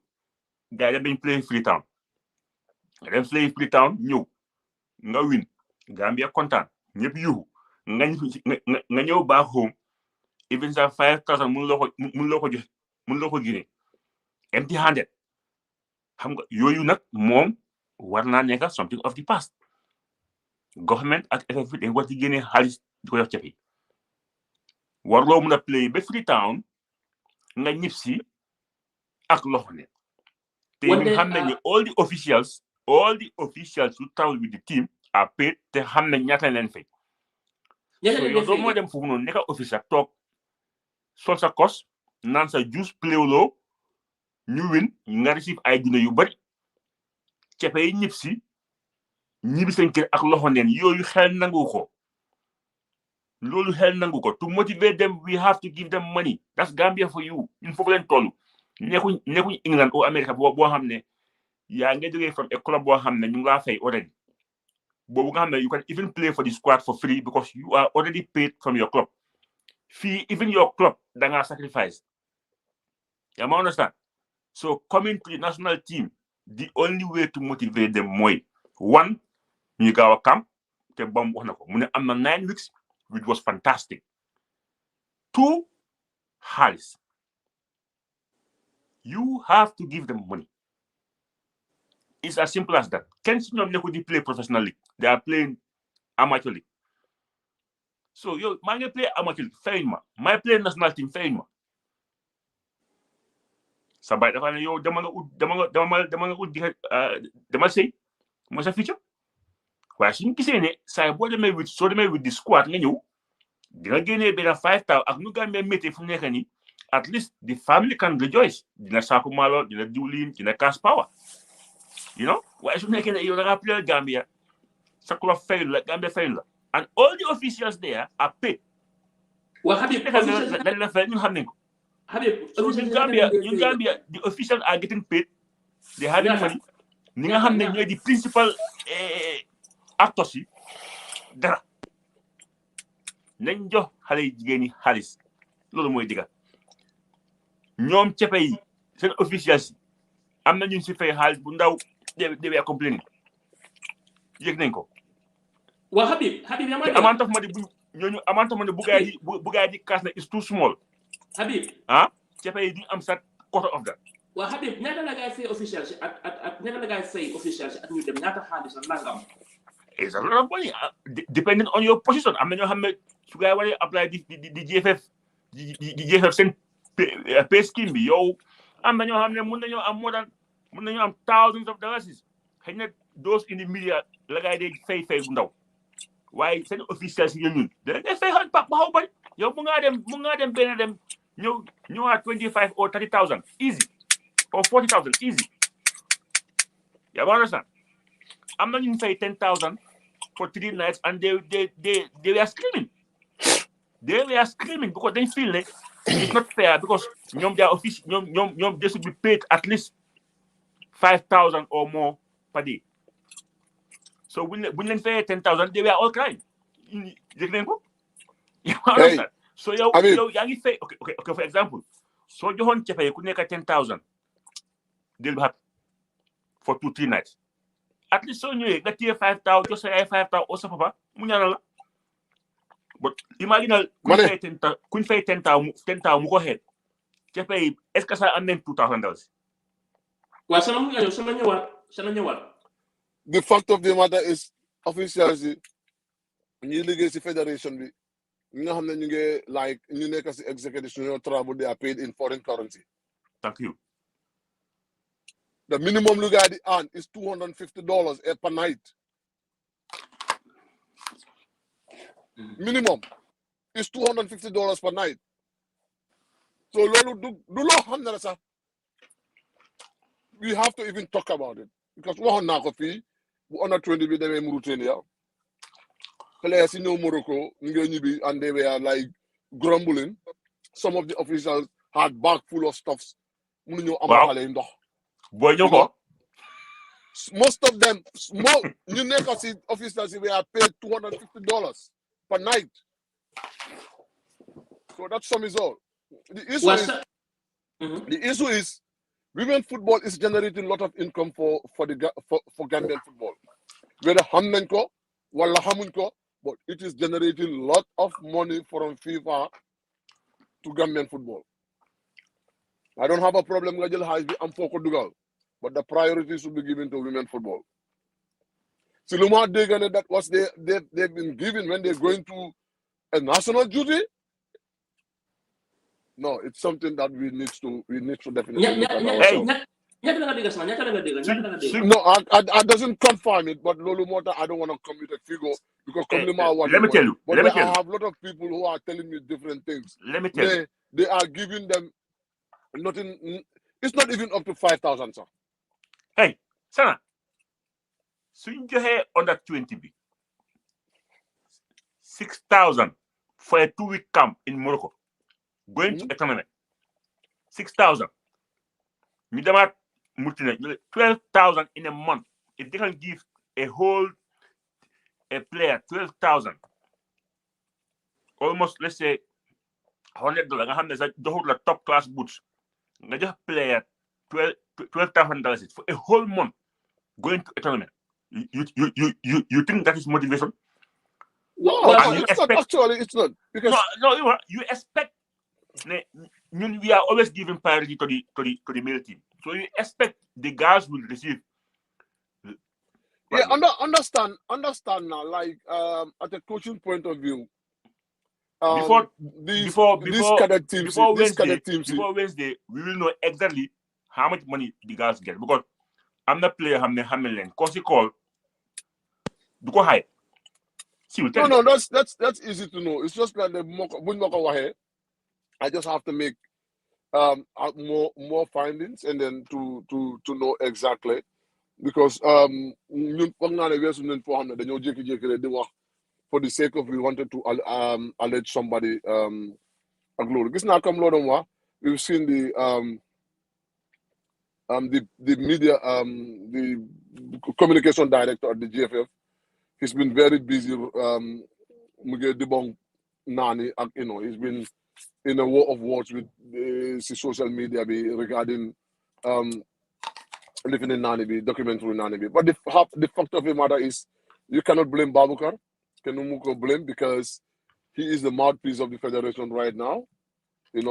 gars yi dañ play Freetown nga dem play Freetown ñëw nga win Gambia kontaan ñëpp yuuxu nga ñëw back home even sa 5,000 mun loo ko joxe mun loo ko génne empty handed xam nga yooyu nag moom war naa nekk something of the past government ak FFP dañ war di génne xaalis di ko jox ceeb yi warloo mun a play ba Freetown nga ñib si ak loxo ne te ñu xam nañ ne all the officials who travel with the team are paid te xam nañ ñaata leen fay so yow doo moo dem foofu noonu nekk official toog sol sa kos naan sa juice pléwloo ñu win nga receive ay junne yu bari cepe yi ñib si ñibi seen kër ak loxo neen yooyu xel nangu ko loolu xel nangu ko to motivate them we have to give them money that's Gambia for you ñun foofu leen toll nekkuñ England ou America boo xam ne yaa nga jógee from a club boo xam ne ñu ngi laa fay already boobu nga xam ne you can even play for the squad for free because you are already paid from your club fii even your club da ngaa sacrifice yaa ma understand so coming to the national team the only way to motivate them mooy one ñu gaaw a camp te bam wax na ko mu ne am na 9 weeks which was fantastic 2 xaalis you have to give them money it's as simple as that kenn si ñoom nekku di play professional league they are playing amateur league so yow maa ngi play amateur league fayuñ ma may play national team fayuñ ma sa baay dafa ne yow dama nga ut dama sëy mooy sa future waaye suñu gisee ne saa boo demee with the squad nga ñëw di nga génnee benn 5,000 ak nu Gambia métier fu nekk nii at least the family can rejoice dina saako maalo dina diwlin dina cash power you know waaye su nekkee ne yow da ngaa play Gambia sa club fayul la Gambia fayul la and all the officials there are paid well Habib dañ la fay ñun xam nañ ko Habib so ñun Gambia the officials are getting paid they having money ni nga xam ne ñooy di principal actors yi dara nañ jox xale yi jigéen ñi xaalis loolu mooy digga ñoom cepe yi seen officials yi am na ñu si fay xaalis bu ndaw they were complaining yëg nañ ko waa Habib yaa amount of money ñooñu amount of money bu gaay di kaas na is too small Habib cepe yi di am sa quarter of that waa Habib ñaata la gaay fay officials yi ak ñaata la gaay fay officials yi ak ñu dem ñaata xaalis la nangam it's a lot of money depending on your position am na ñoo xam ne su gaay waree apply di GFF di GFF seen pay scheme bi yow am na ñoo xam ne mun nañoo am thousands of dollars xëy na those in the media la gaay de fay bu ndaw waaye seen officiels yi ñun da ngay fay xaalis ba xaw bari yow mu ngaa dem benn dem ñëwaat 25 or 30,000 easy or 40,000 easy yaa ma understand am na ñu fay 10,000 for 3 nights and they were screaming because they feel like it's not fair because ñoom their office ñoom they should be paid at least 5,000 or more per day so buñ leen fayee 10,000 they were all crying yëg nañ ko so yow yaa ngi fay okay for example soo joxoon cefe ku nekk 10,000 they'll be happy for 2-3 nights at least soo ñëwee nga téye 5,000 jox sa yaay 5,000 o sa papa mu ñaanal la but imagine kuñ fay 10,000 mu ko xeet cefe yi est-ce que ça am nañ $2,000 waaw sama ñëwaat the fact of the matter is officials yi ñi liggéey si fédération bi ñi nga xam ne ñu ngi like ñu nekk si executive ñoo travel they are paid in foreign currency. Thank you. The minimum lu gaa di earn is $250 per night. minimum is $250 per night. So lolu du lo xamne la sax we have to even talk about it because waxon nako fi bu under 20 bi demé Mauritania players in Morocco ñibi and they were like grumbling. Some of the officials had bag full of stuffs. Wow. Boy, most of them, you never see officers were paid $250 per night. So that sum is all. The issue is women football is generating a lot of income for Gambian football. Whether Hamnenko, Walla Hamunko, but it is generating a lot of money from FIFA to Gambian football. I don't have a problem with Dugal, but the priority should be given to women football. Siluma Degane, that was they've been given when they're going to a national duty. No, it's something that we need to definitely look at ourselves. No, I doesn't confirm it, but Lolo Mota, I don't want to commit a figure because let me tell you. But I have a lot of people who are telling me different things. Let me tell you. They are giving them nothing. It's not even up to 5,000, sir. Hey, Sana. So you get under 20 B. 6,000 for a 2-week camp in Morocco. Going to a tournament. 6,000. Midamat Multine, 12,000 in a month. If they can give a player 12,000, almost let's say $100. I have the top class boots. I just player $12,000 for a whole month going to a tournament. You think that is motivation? No, it's not. Because no, you expect. We are always giving priority to the male team, so you expect the girls will receive. Yeah, understand now. Like at a coaching point of view, before Wednesday, we will know exactly how much money the girls get because I'm not player. I'm Hamilton. Cause he call. Go high. No, that's easy to know. It's just like the I just have to make more findings and then to know exactly because for the sake of we wanted to allege somebody we've seen the media the communication director at the GFF. He's been very busy he's been in a war of words with social media regarding living in Nanibi, documentary Nanibi. But the fact of the matter is, you cannot blame Babukar. Kenumuko blame because he is the mouthpiece of the federation right now.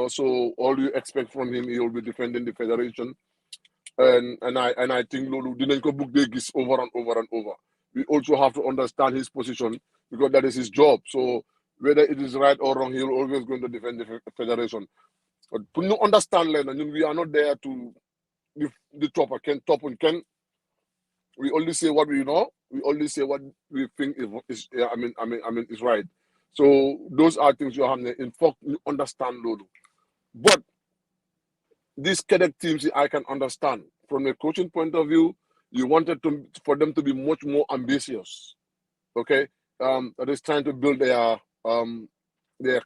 So all you expect from him, he will be defending the federation. And I think Lulu didn't go book this over and over and over. We also have to understand his position because that is his job. So whether it is right or wrong, he'll always going to defend the federation. But to understand, we are not there to the topper. We only say what we know. We only say what we think is right. So those are things you have to understand, Lulu. But these cadet teams, I can understand from a coaching point of view. You wanted for them to be much more ambitious. Okay, that is trying to build their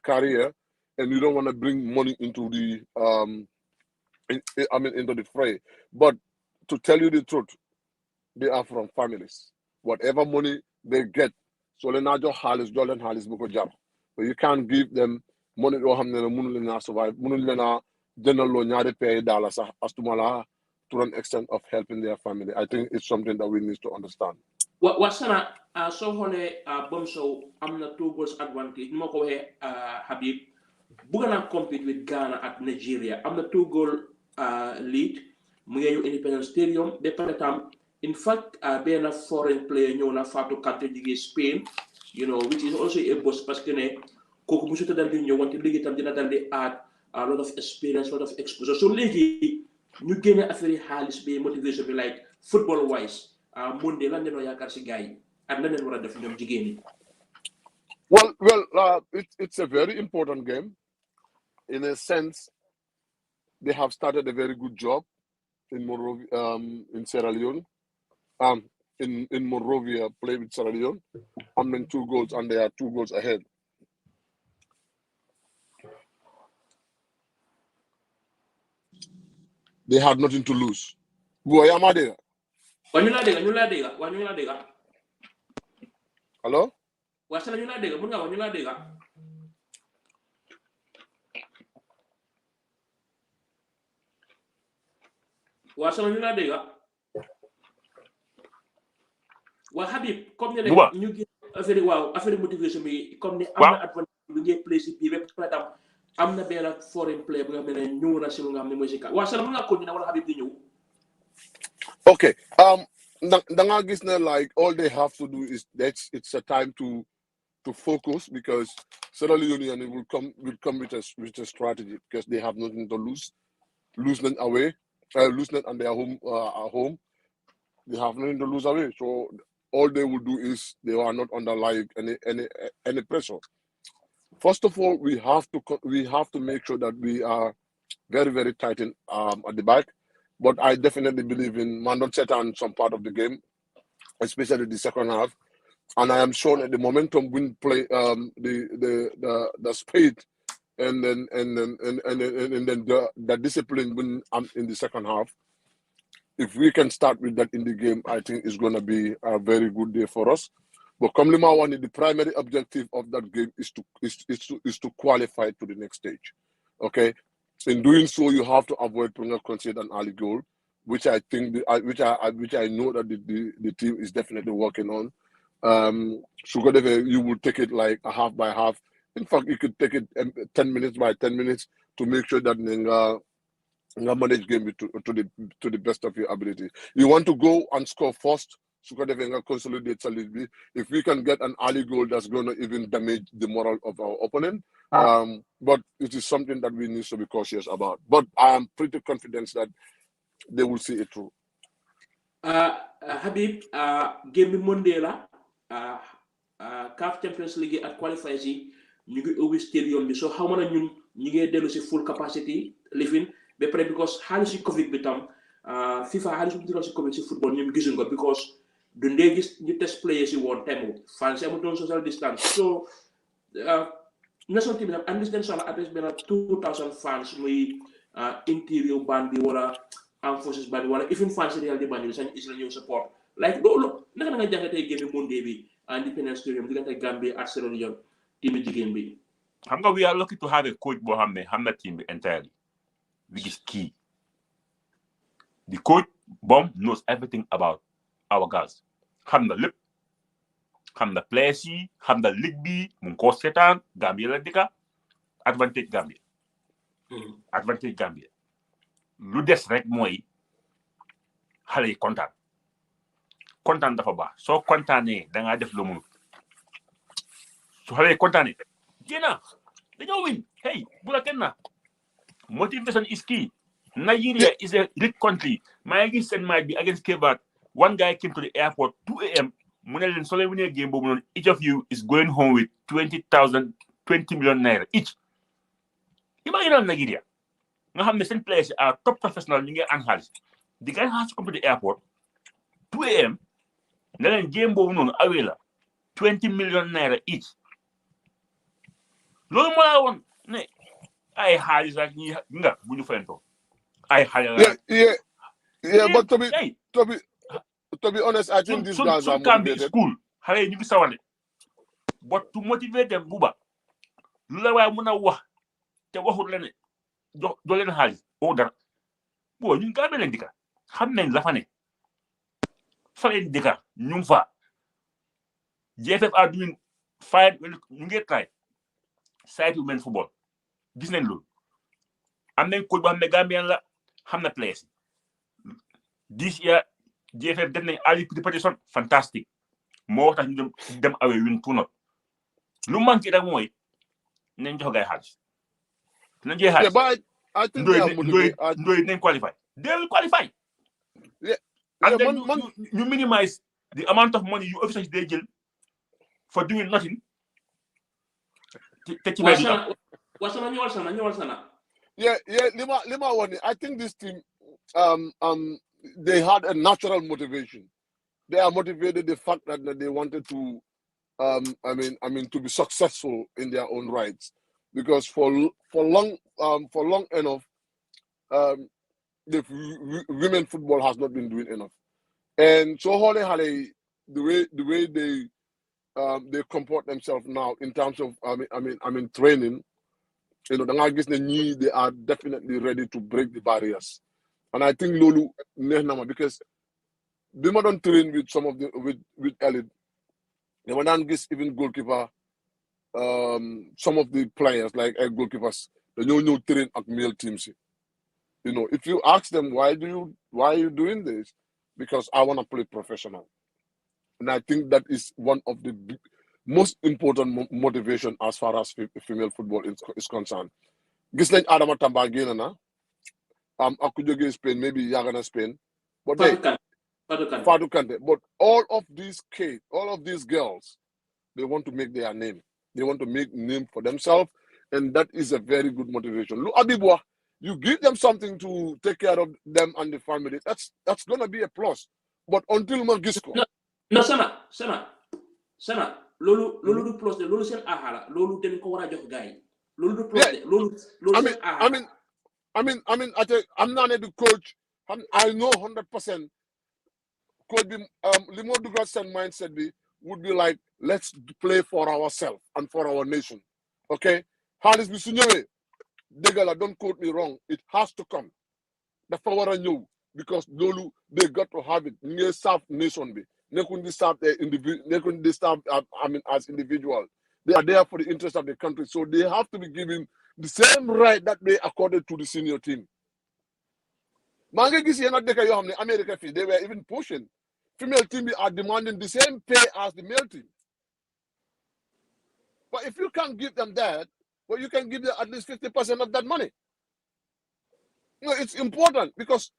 career, and you don't want to bring money into the into the fray. But to tell you the truth, they are from families. Whatever money they get, so they're not just Halis, Jordan Halis, Job. But you can't give them money to survive. To an extent of helping their family. I think it's something that we need to understand. Wasana so hone Bomso amna 2 goals advantage. Moko Habib Bugana compete with Ghana at Nigeria. Amna 2 goal lead. Muyeyu Independence Stadium. In fact, being a foreign player, na Fatou Kanté dige Spain, which is also a boss parce que ne koku musu ta daldi ñew wante ligi tam dina daldi add a lot of experience, a lot of exposure. So ligi ñu génne affaire xaalis bi motivation bi like football wise Monday lan leen yaakaar si gars yi ak lan leen war a def ñoom jigéen ñi. It's a very important game. In a sense, they have started a very good job in Monrovia, in Sierra Leone. In Monrovia, play with Sierra Leone. I'm in 2 goals, and they are 2 goals ahead. They had nothing to lose. Boy, am I there? Wanyula dega. Hello? Wasala nyula dega, munga wanyula dega. Wasala nyula dega. Wa Habib, comme ne Buba. ñu gi affaire motivation bi comme ne am na advantage bi ngay play ci biir ba tam am na benn foreign player bu nga xam ne ñëw na si lu nga xam ne mooy si ka Wasala mun nga ko ñu wala Habib di ñëw. Okay. Danga Gisner, like all they have to do is it's a time to focus, because Sierra Leone will come with a strategy, because they have nothing to lose. Losing away, losing and they are home at home. They have nothing to lose away. So all they will do is they are not under like any pressure. First of all, we have to make sure that we are very, very tight in at the back. But I definitely believe in Mandon Setan some part of the game, especially the second half. And I am sure that the momentum will play the speed and then the discipline when in the second half. If we can start with that in the game, I think it's going to be a very good day for us. But Kamlima Wani, the primary objective of that game is to qualify to the next stage. Okay. In doing so, you have to avoid concede an early goal, which I think, which I know that the team is definitely working on. So you will take it like a half by half. In fact, you could take it 10 minutes by 10 minutes to make sure that you manage game to the best of your ability. You want to go and score first. So consolidate a little bit. If we can get an early goal, that's going to even damage the moral of our opponent. But it is something that we need to be cautious about. But I am pretty confident that they will see it through. Habib, game Monday la CAF Champions League at qualifiers yi ñu ngi ubbi stadium bi so xaw ma na ñun ñu ngi dellu si full capacity living ba pare because xaalis si Covid bi tam FIFA xaalis bu dugal si Covid si football ñoom gisuñ ko because du ndee gis ñu test players si woon temu fans amutoon social distance so national team am andis den soxla at least benn 2000 fans muy interior band bi wala armed forces band wala even fans real di band bi sañ is la ñëw support like loolu naka nga jàngatee game Monday bi Independence Stadium diggante Gambia ak Sierra Leone team jigéen bi xam nga we are lucky to have a coach boo xam ne xam na team bi entirely which is key. The coach Bomb knows everything about our girls. Xam na lépp xam na players yi xam na ligue bi mu ngi ko seetaan Gambia la dëkka advantage Gambia lu des rek mooy xale yi kontaan dafa baax soo kontaanee da ngaa def lu mun su xale yi kontaanee génna dañoo win hey bu la kenn na motivation is key. Nigeria is a rich country. My recent might be against Kebat. One guy came to the airport 2 a.m. Game, each of you is going home with 20 million naira each. Imagine Nigeria. Now have the players are top professional and has. The guy has to come to the airport 2 a.m. Then game awela 20 million naira each. Lo mo la won ne ay halis ak ñi nga buñu fento. Yeah, but to be honest, I think these guys are motivated. School, you be someone. But to motivate them, Buba, Lula Muna wa, the Wahulene, Dolen has order. Boy, you got an indica. Hamen Lafane. Fine Dicker, Numfa. JFF are doing fine when you get right. Side women football. Disney Loop. And then could be Gambian Hamna place. This year, JFF did early petition, fantastic. More than them away win 2-0. Lumanki that way, Ninja has. Yeah, but I think they are motivated. They qualify. They will qualify. Yeah. And then you minimize the amount of money you officers they jail for doing nothing. te ci Wa mbedd sana wa sana ñëwal sana. Yeah, Lima one. I think this team, they had a natural motivation. They are motivated the fact that they wanted to, to be successful in their own rights, because for long enough, the women football has not been doing enough, and so Hale, the way they comport themselves now in terms of training. You know, they are definitely ready to break the barriers. And I think Lulu Nehnama, because they don't train with some of the with elite. They don't get even goalkeeper, some of the players like goalkeepers, they don't train at male teams. You know, if you ask them why are you doing this? Because I want to play professional. And I think that is one of the most important motivation as far as female football is concerned. Gis nañ Adama Tamba génn na ak ku jógee Spain maybe yàgg na Spain but Fatou Kante but all of these kids, all of these girls, they want to make their name, they want to make name for themselves, and that is a very good motivation. Look, Abibwa, you give them something to take care of them and the family, that's gonna be a plus, but until ma gis ko No sana loolu du plus de loolu seen ahala loolu dañ ko war a jox gaay loolu du plus de loolu seen ahala I'm not the coach. I know 100% could be Limo Dugassan mindset would be like, let's play for ourselves and for our nation. Okay? Halis Bisunyewe, Degala, don't quote me wrong. It has to come. The power new because Lulu, they got to have it. Near South Nation be. They couldn't start as individuals. They are there for the interest of the country. So they have to be given the same right that they accorded to the senior team. America, they were even pushing. Female team are demanding the same pay as the male team. But if you can't give them that, well, you can give them at least 50% of that money. No, it's important because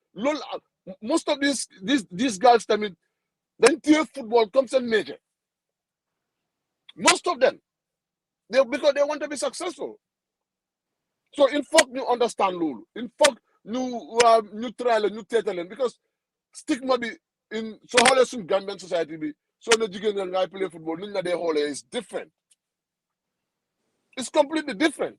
most of these girls, I mean, then tier football comes in major. Most of them, because they want to be successful. So in fact, you understand Lulu. In fact, you trial and you tetalen because stigma be in so whole some Gambian society be so the jigger and guy play football. Ninga de whole is different. It's completely different.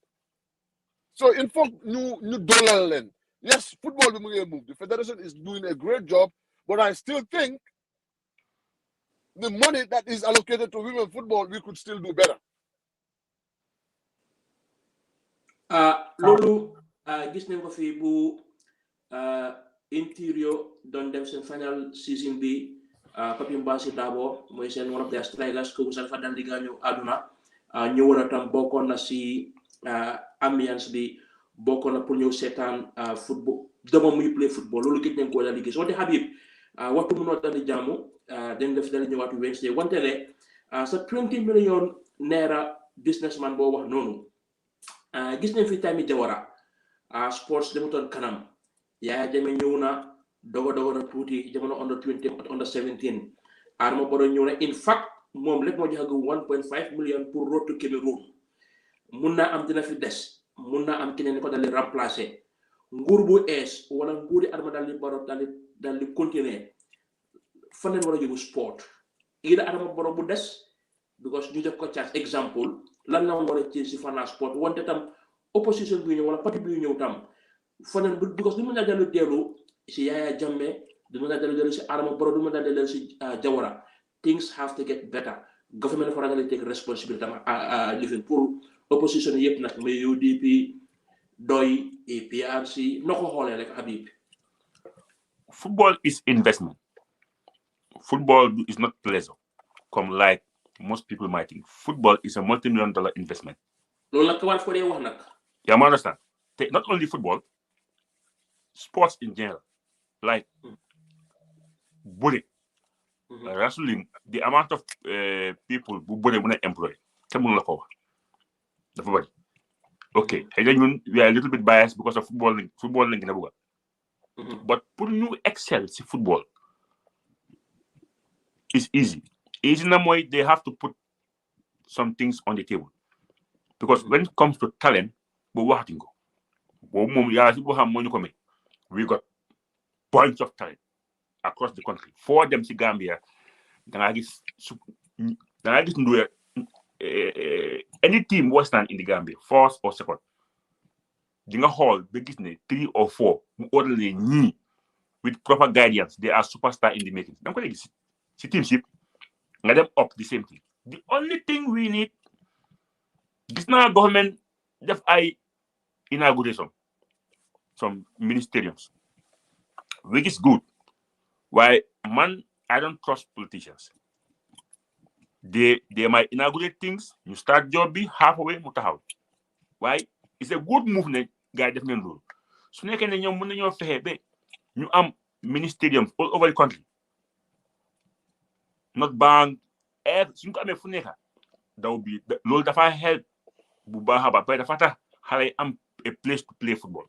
So in fact, new dollar land. Yes, football will move. The federation is doing a great job, but I still think the money that is allocated to women football, we could still do better. Lolu gis nañ ko fi bu Interior doon dem seen final season bi Papi Mbassi Dabo mooy seen one of their strikers ko sa fa dal di gaañu àdduna ñëwoon na tam bokkoon na si ambiance bi bokkoon na pour ñëw seetaan football dama muy play football loolu gis nañ ko dal di gis wante Habib waxtu munoo dal di jàmm dañ def dal di ñëwaat Wednesday wante ne sa 20 million naira businessman boo wax noonu gis nañ fi Tammy Jawara sports demutoon kanam Yaya Jammeh ñëw na dogo na tuuti jamono under 20 under 17 Adama Barrow ñëw na in fact moom rek moo joxe 1.5 million pour road to Cameroon mun naa am dina fi des mun naa am keneen ko dal di remplacer nguur bu ees wala nguuri Adama Barrow dal di continuer fan leen war a yóbbu sport ida Adama Barrow bu des because ñu def ko charge exemple lan la war a ci si fana sport wante tam opposition bi ñëw wala parti bi ñëw tam faneen because du mën a dellu dellu si Yaya Jammeh du mën a dellu si Adama Barrow du mën a dellu si Jawara things have to get better government dafa ragal take responsibility living pour opposition yëpp nag muy UDP doy APRC noo ko xoolee rek Habib. Football is investment. Football is not pleasure comme like most people might think. Football is a multi-million-dollar investment. loolu nag war ko dee wax nag. Yeah, I understand. Not only football, sports in general, like bullying, wrestling, the amount of people who bullying when employed. Okay, we are a little bit biased because of football. But pour you excel in football is easy. Easy na moy they have to put some things on the table. because when it comes to talent bo waxati ngo bo mom ya ci bo xam mo ñu ko may we got bunch of talent across the country for them ci Gambia da nga gis ndu any team was stand in the Gambia first or second di nga xool ba gis ne 3 or 4 mu orderly ñi with proper guidance they are superstar in the making da nga ko gis ci teamship nga dem up the same thing the only thing we need gis na government def ay inauguration some ministeriums which is good why man I don't trust politicians they might inaugurate things you start job bi halfway mu taxaw why it's a good move ne guy def ngeen loolu su nekkee ne ñoom mën nañoo fexe ba ñu am ministeriums all over the country not bank suñ ko amee fu nekk daw bi loolu dafa help bu baax a baax parce que dafa tax xale yi am a place to play football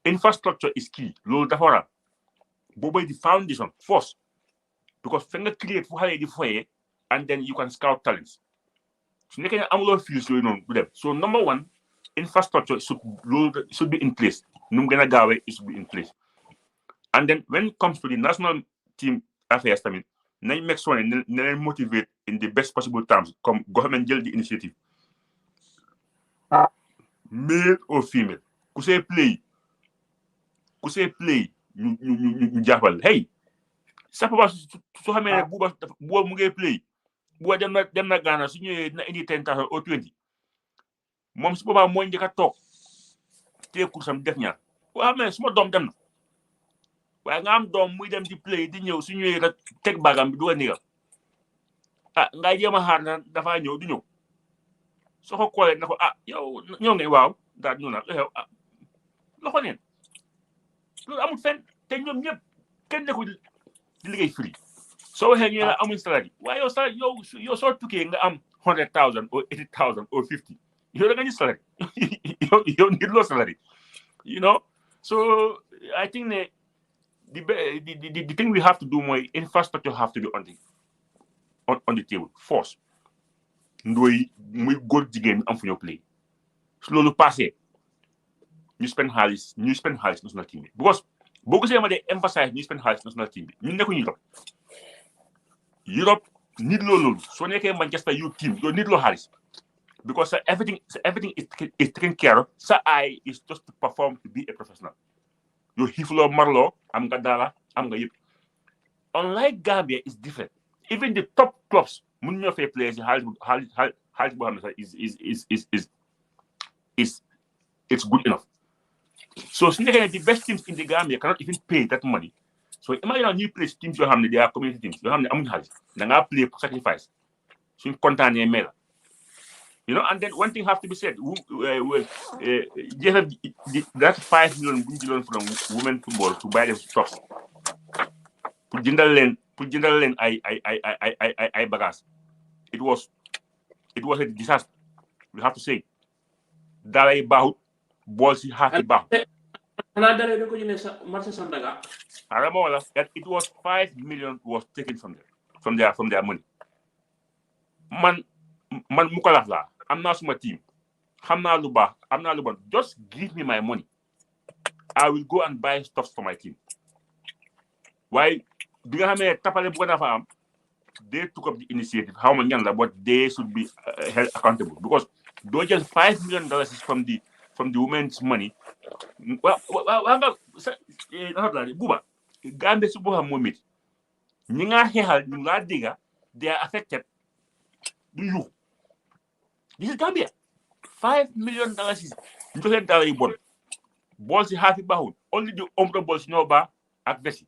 infrastructure is key loolu dafa waral boobay di foundation first because fa nga create fu xale yi di foyee and then you can scout talents su nekkee ne amuloo fields yooyu noonu du dem so number one infrastructure should be in place nu mu gën a gaawee it should be in place and then when it comes to the national team affairs tamit nañ make sure ne leen motivate in the best possible terms comme government jël di initiative male or female ku see play ñu jàppal hey sa papa su xamee ne buuba mu ngi play buuba dem na Ghana su ñëwee na indi 10,000 or 20 moom su boobaa mooy njëkk a toog tee kursam def ñaar waa mais suma doom dem na waaye nga am doom muy dem di play di ñëw su ñëwee rek teg bagam bi du ko négal ngay jéem a xaar na dafa ñëw du ñëw soo ko koolee na ko yow ñëw ngay waaw daal ñëw na xew loxo neen loolu amul fenn te ñoom ñëpp kenn nekkul di liggéey free soo waxee ñu ne amuñ salary waaye yow soo tukkee nga am 100,000 or 80,000 or 50 yow da nga ñu salary yow nit loo salary you know so I think that the thing we have to do mooy infrastructure have to be on the table first ndooy muy góor jigéen am fu ñoo play su loolu passé ñu spend xaalis national team bi because boo gisee ma de emphasize ñu spend xaalis national team bi ñu nekkuñu Europe nit loolu soo nekkee Manchester you team yow nit loo xaalis because everything is taken care of sa eye is just to perform to be a professional yow xiifloo marloo am nga dara am nga yëpp unlike Gambia is different even the top clubs mun ñoo fay players yi xaalis boo xam ne sax is it's good enough so su nekkee ne the best teams in the Gambia cannot even pay that money so imagine new place teams yoo xam ne they are community teams yoo xam ne amuñu xaalis da ngaa play pour sacrifice suñ kontaanee mela you know and then one thing have to be said that 5 million bu ñu jëloon from women football to buy them stocks pour jëndal leen ay bagages it was a disaster we have to say dara yi baaxut bool si xaaf yi baaxut xanaa dara da ko jëlee sa marché Sandaga wala it was 5 million was taken from their money man mu ko laa am naa suma team xam naa lu baax am naa lu bon just give me my money I will go and buy stuff for my team waaye bi nga xam ne tapale bu ko dafa am they took up the initiative how ma ñan la but they should be held accountable because doo jël $5 million from the women's money waa nga sa buuba Gambia si boo xam moom it ñi nga xeexal ñu nga digga they are affected du yu this is Gambia $5 million yi ñu jox leen dara yu bon bool si xaafi baaxul only the ombre bool si ñoo baax ak vesi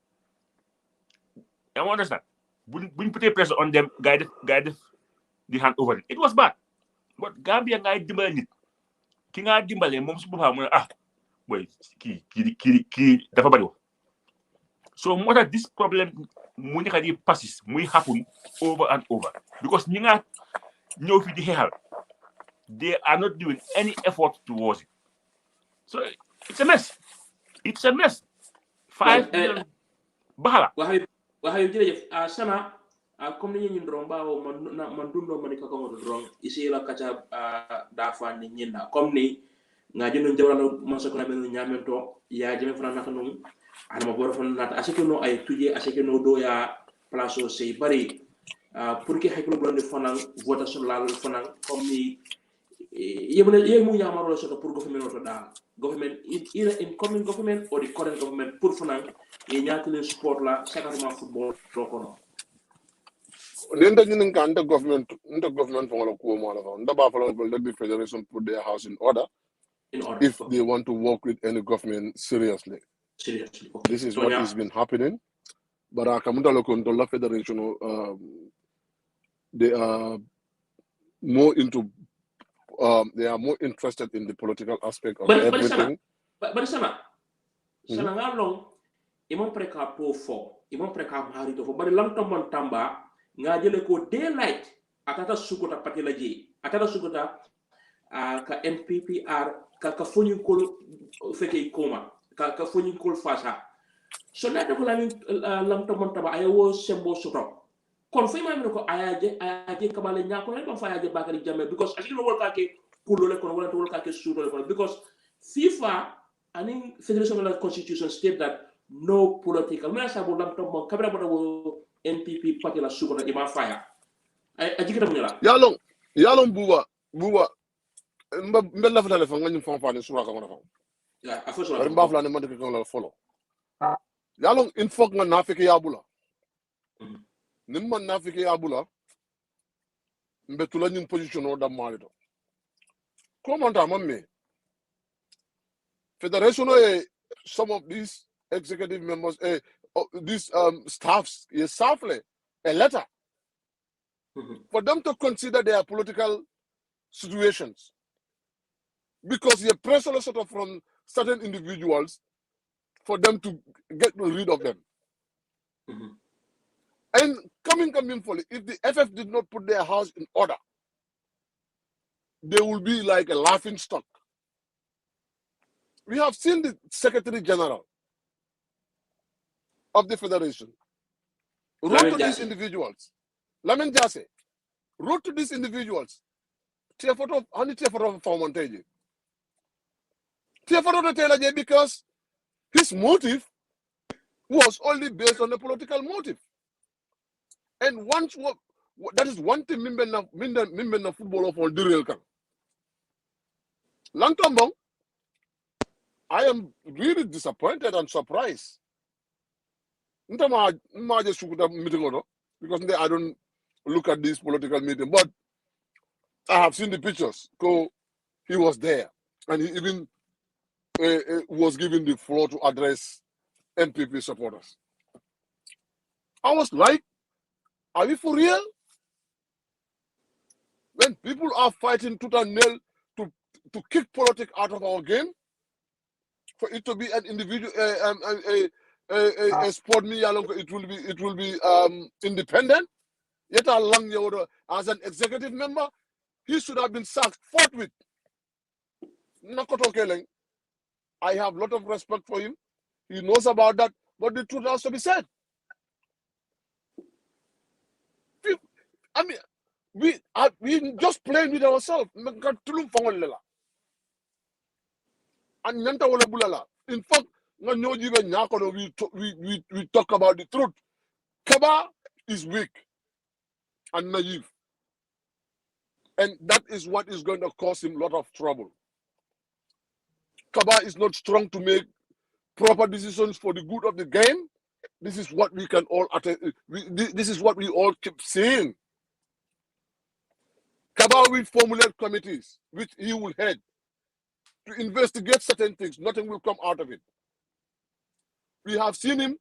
I understand buñ putee pressure on them guy def di hand over it was bad but Gambia ngay dimbale nit ki nga dimbale moom su boppam mu ne boy kii dafa bari wax so moo tax this problem mu nekk di passes muy happen over and over because ñi nga ñëw fi di xeexal they are not doing any effort towards it so it's a mess 5 million baxala wax yu jërëjëf Sana comme ni ñin dron ba o man dundo man ka ko dron isi la kacha da fa ni ñinda comme ni nga jëno jawrano man sa ko na ben ñamento ya jëme fana naka non alma boro fana nata asike no ay tuje asike no do ya place o sey bari pour que haklo blonde fana votation la fana comme ni yemu yamaro soto pour government to da government either incoming government or the current government pour fana e ñaatale support la secretary football to kono Nenda ñinin ka nda government for wala ko mo la nda ba fala let the federation put their house in order if they want to work with any government seriously. Okay. This is so what has been happening. But Kamuta Lokondola Federation, they are more into, they are more interested in the political aspect of everything. But sana nga long, imon preka po fo, imon preka marito fo, but lang tamon tamba, nga jele ko daylight, atata sukuta patila je, atata sukuta ka NPPR, ka fonyin kol feke koma, ka fonyin kol fasa. So na ko lang tamon tamba ayawo sembo soto. Kon fay ma ko ayaje kabale nyako len ko fayaje bakari jamme because asiki no wolka ke pulo le kon wala to wolka ke sudo le kon because FIFA and Federation of Constitution state that no political me sabu lam to mo kabra bodo NPP party la suko na ima faya ajiki tam nyala yalong buwa mbella fa fa ngani fon fa ne sura ka ngona fa ya afo so bari mbafla ne man ke ko la follow yalong in fok nga nafike yabula nimman nafike yabula mbetula ñing position o dam malito comment ta mamme federation some of these executive members these staffs is softly a letter for them to consider their political situations because you're pressure sort of from certain individuals for them to get rid of them. And coming fully, if the FF did not put their house in order, they will be like a laughing stock. We have seen the Secretary General of the Federation wrote to these individuals. Lamin Jase wrote to these individuals. Because his motive was only based on a political motive. And once that is one thing Mimben football of all Duril Kang. Langtambong, I am really disappointed and surprised. Because I don't look at this political meeting, but I have seen the pictures. So he was there, and he even was given the floor to address MPP supporters. I was like, are we for real? When people are fighting tooth and nail to kick politics out of our game, for it to be an individual, a sport me, it will be independent. Yet as an executive member, he should have been sacked forthwith. I have a lot of respect for him. He knows about that, but the truth has to be said. I mean, we just playing with ourselves. In fact, we talk about the truth. Kaba is weak and naive. And that is what is going to cause him a lot of trouble. Kaba is not strong to make proper decisions for the good of the game. This is what we can all this is what we all keep saying. Kaba will formulate committees which he will head to investigate certain things. Nothing will come out of it. We have seen him.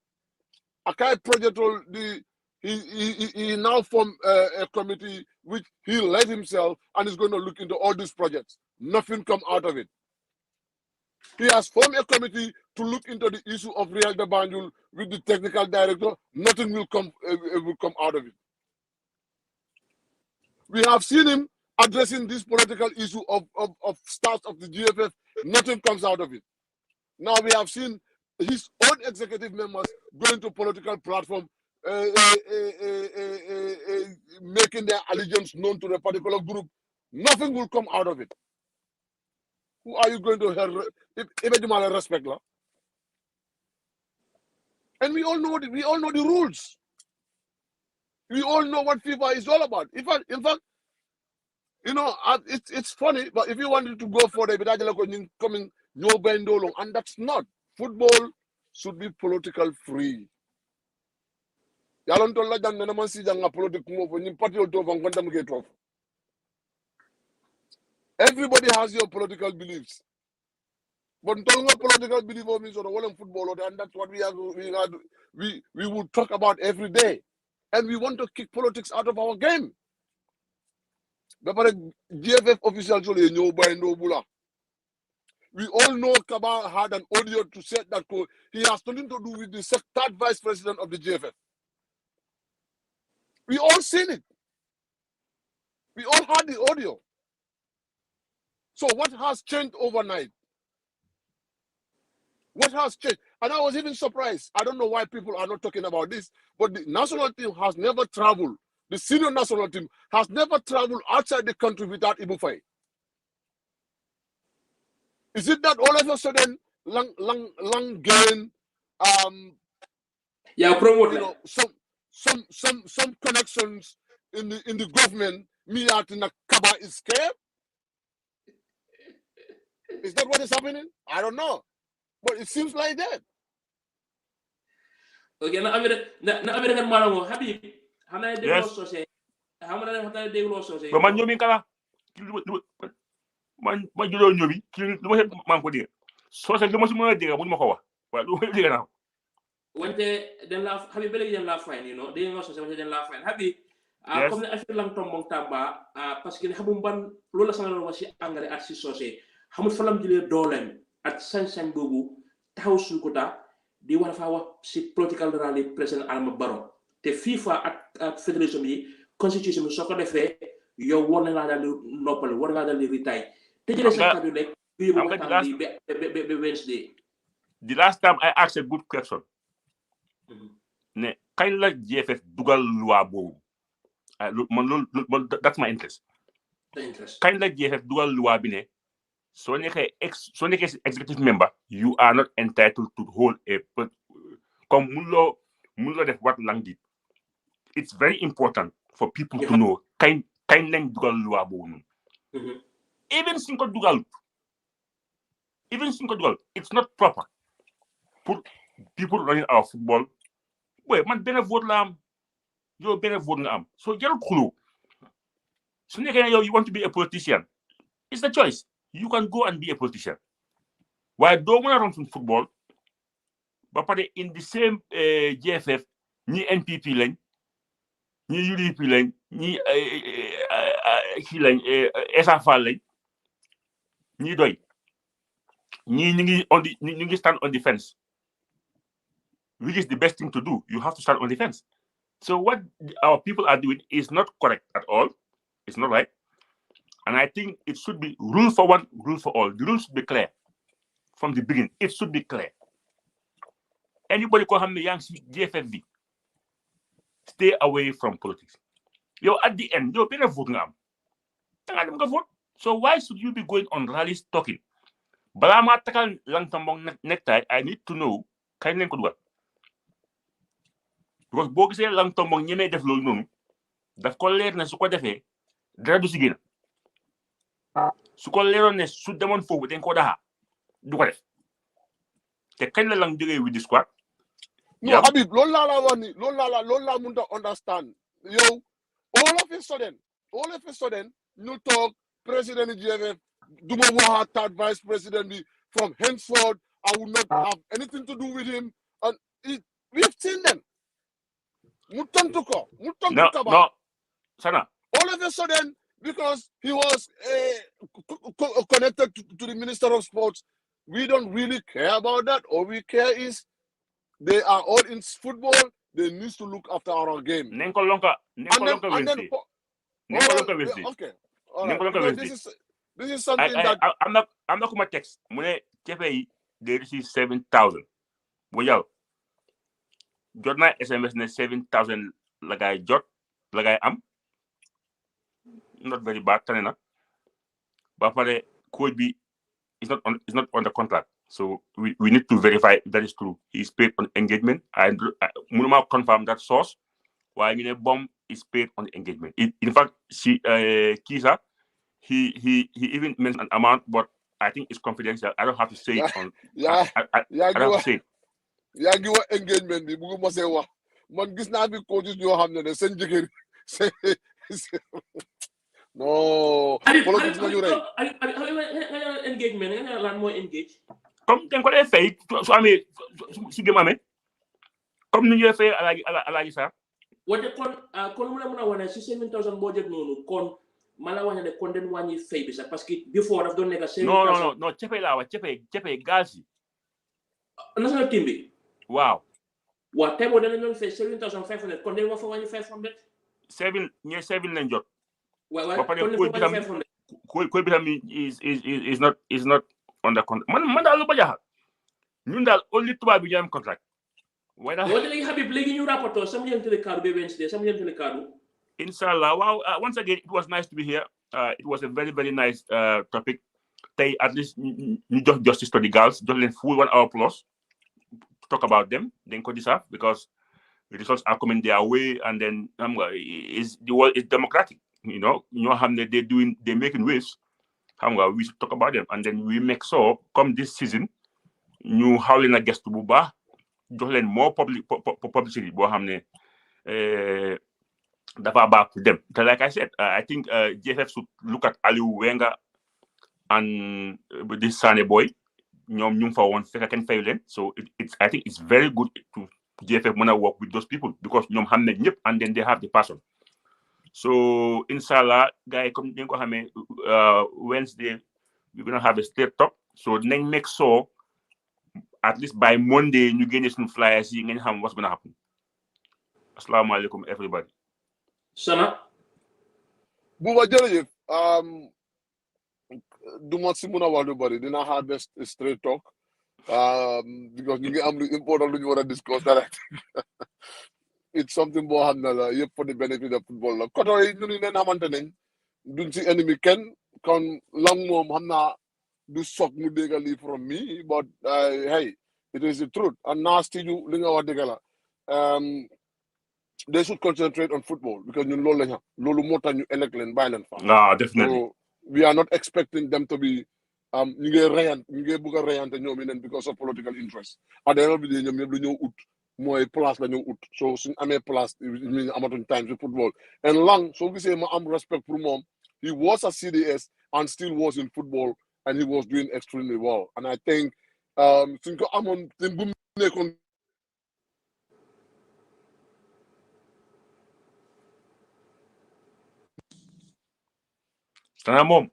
Akai Project, he now formed a committee which he led himself and is going to look into all these projects. Nothing come out of it. He has formed a committee to look into the issue of Real de Banjul with the technical director. Nothing will come out of it. We have seen him addressing this political issue of staff of the GFF. Nothing comes out of it. Now we have seen his own executive members going to political platform making their allegiance known to a particular group, nothing will come out of it. Who are you going to have if respect? And we all know the rules. We all know what FIFA is all about. In fact, you know, it's funny, but if you wanted to go for the coming no bendo long, and that's not. Football should be political free. Yalon to la dan na man si jang political move ni party to van kwanta mu get off. Everybody has your political beliefs. But political belief means on the football, and that's what we would talk about every day. And we want to kick politics out of our game. But GFF officials we all know Kaba had an audio to set that code. He has nothing to do with the third vice president of the GFF. We all seen it. We all had the audio. So what has changed overnight? What has changed? And I was even surprised. I don't know why people are not talking about this, but the national team has never traveled. The senior national team has never traveled outside the country without Ibufai. Is it that all of a sudden, Lang gain, promote, you know, some connections in the government? Me out in a Kaba is scared. Is that what is happening? I don't know. But it seems like that. Okay, na American malamo Habib, hamna de lo sosé. Hamna de lo sosé. Ba man ñomi kala. Man julo ñomi, ki luma xet man ko dégg. Sosé luma su mëna dégg bu ma ko wax. Wa lu dégg na. Wante den la Habib belegi den la fine, you know. De nga sosé wante den la fine. Habib comme affaire lam tombong tamba parce que xamum ban loolu sama la wax ci engrais at ci sosé. Xamul fa lam jëlé dolem at sañ-sañ bobu taxaw suñu ko ta di war fa wax ci political rally président Adama Barrow te FIFA ak fédération bi constitution bi soko défé yow war na la dal noppal war nga dal retire te jëlé sa kaddu rek yu waxtaan be Wednesday. The last time I asked a good question ne kañ la GFF dugal loi bobu that's my interest. Kañ la GFF dugal loi bi ne so executive member, you are not entitled to hold a comme mulo def what Lang did. It's very important for people to know kañ lañ dugal loi bobu. Even sinko dugal, it's not proper for people running our football. Boy, man benn vote la am, yow benn vote nga am. So jarul xulo. So yow you want to be a politician, it's the choice. You can go and be a politician. Why don't want to run from football? But in the same GFF, ni NPP lañ, ni UDP lañ, ni SAFA lañ, ni doy. Ni ngi stand on the fence. Which is the best thing to do. You have to stand on the fence. So what our people are doing is not correct at all. It's not right. And I think it should be rule for one, rule for all. The rules should be clear from the beginning. It should be clear. Anybody who has young GFFV, stay away from politics. At the end, you're better voting. So why should you be going on rallies talking? But I'm not talking long necktie. I need to know kind of what. Because both say long term you may def lol nonu daf ko leer ne su ko defé dara du ci gëna su ko leeron ne su demone fofu dañ ko daha du ko def te kañ la lang jógee with the squad. No, Habib, loolu la mënta understand. Yow all of a sudden ñu talk president GFF duma wax third vice president bi from henceforth I will not have anything to do with him, and we've seen them. No, Sana. All of a sudden, because he was connected to the Minister of Sports, we don't really care about that. All we care is they are all in football. They need to look after our game. Okay. All right. This is something that I'm not going to text. They receive 7,000. Well, jot na SMS ne 7,000 la gay jot la gay am not very bad, Tanena. But for the coach B is not on the contract. So we need to verify that is true. He's paid on engagement. I Munuma confirm that source. Why Bomb is paid on engagement. In fact, Kisa, he even mentioned an amount, but I think it's confidential. I don't have to say it on. I don't have to say it. yaa ngi wax engagement bi bëgguma see wax man gis naa fi coaches ñoo xam ne seen jëkkër non politics la ñu rey engagement nga lan mooy engage comme dañ ko dee fay su amee su gëm amee comme ni ñuy fay alaaji Sarr wante kon mu la mën a wane si 7,000 boo jëg noonu kon ma la wax ne kon den wàññi fay bi sax parce que before daf doon nekk 7,000 non cepee laa wax cepee gaal si national team bi waaw tey boo dana doon fay 7,500 kon den ma fa wàññi 500 7 lañ jot waaw kon koy bi tam is not on the contract man daal lu ba jaaxal ñun daal only tubaab bi ñu am contract waaye daal léegi Habib léegi ñu rapporto sama yentele kaddu be Wednesday sama yentele kaddu inshallah wow once again it was nice to be here it was a very very nice topic tey at least ñu jox justice to the girls jox leen full 1 hour plus to talk about them dañ ko deserve because the results are coming their way and then the world is democratic ñoo xam ne they're making waves we should talk about them and then we make sure come this season ñu xaw leen a gestu bu baax jox leen more publicity boo xam ne dafa baax for them. Like I said, I think JFF should look at Aliou Wenga and this Sane boy. ñoom fa woon fekk kenn fayu leen so I think it's very good to JFF mën a work with those people because ñoom xam ne ñëpp and then they have the passion. So inshallah gars yi comme ni nga ko xamee Wednesday we're gonna have a straight talk so dinañ make sure at least by Monday ñu génne suñu flyers yi ngeen xam what's gonna happen. Asalaamaaleykum everybody. Sana. Buba jërëjëf du ma si mën a wax lu bari dina have a straight talk because ñu ngi am lu important lu ñu war a discuss dara it's something boo xam ne la yëpp for the benefit of football la koto yi ñu neen xamante nañ duñ si ennemi kenn kon lang moom xam naa du soog mu dégg lii from me but hey it is the truth and naa still li nga wax dëgg la they should concentrate on football because ñun loolu lañ xam loolu moo tax ñu elect leen bàyyi leen fa definitely so we are not expecting them to be ñu ngi bëgg a reyante ñoom yeneen because of political interest at the end of the day ñoom ñëpp lu ñëw ut mooy place la ñëw ut so suñ amee place ñu amatuñ time si football and Lang soo gisee ma am respect pour moom he was at CDS and still was in football and he was doing extremely well and I think suñ ko amoon te bu mu nekkoon Sana moom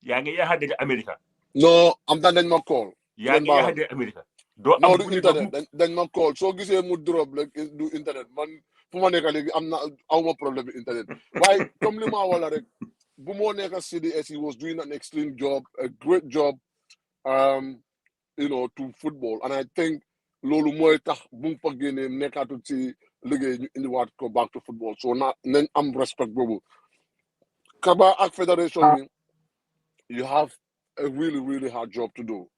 yaa ngi yaakaar dégg America. non am na dañ ma call. yaa ngi yaakaar dégg America. du internet dañ ma call soo gisee mu drop rek du internet man fu ma nekk léegi am na aw ma problème bi internet waaye comme li ma wala rek bu moo nekk CDS he was doing an extreme job a great job to football and I think loolu mooy tax bu mu fa génnee nekkaatu ci liggéey ñu indiwaat ko back to football so nañ am respect boobu. Kaba ak Federation bi you have a really really hard job to do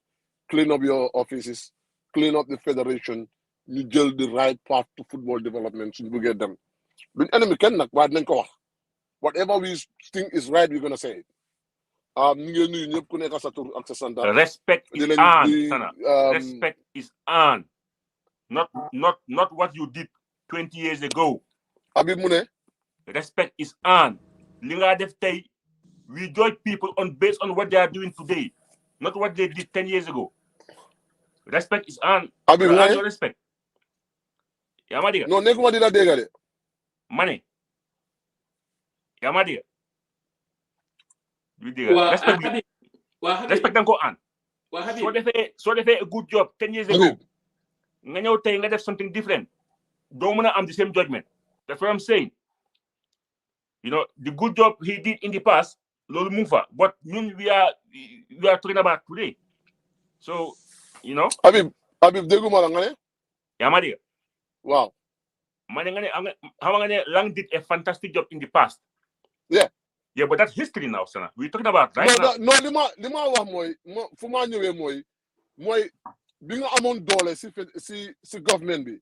clean up your offices clean up the federation ñu jël the right path to football development suñu bëggee dem duñ ennemi kenn nag waaye dinañ ko wax whatever we think is right we're gonna say it ñu ngi nuyu ñëpp ku nekk sa tur ak sa sant. Respect is earned, Sana. Respect is earned. Not what you did 20 years ago. Habib mu ne respect is earned. Li nga def tey we judge people based on what they are doing today, not what they did 10 years ago. Respect is earned. Habib mu ne respect. Yaa ma diga. non nekkuma di la dégg de. ma ne yaa ma diga. Respect danga ko earn. soo defee a good job 10 years ago nga ñëw tey nga def something different doo mën a am the same judgment. That's what I'm saying. The good job he did in the past, lolu mu fa, but we are talking about today. So, Habib dégguma la nga ne? Yaa ma dégg. Wow. Ma ne nga ne Lang did a fantastic job in the past. Yeah. Yeah, but that's history now, Sana. We're talking about right now. No, li ma wax mooy fu ma ñëwee mooy bi nga amoon doole si government bi.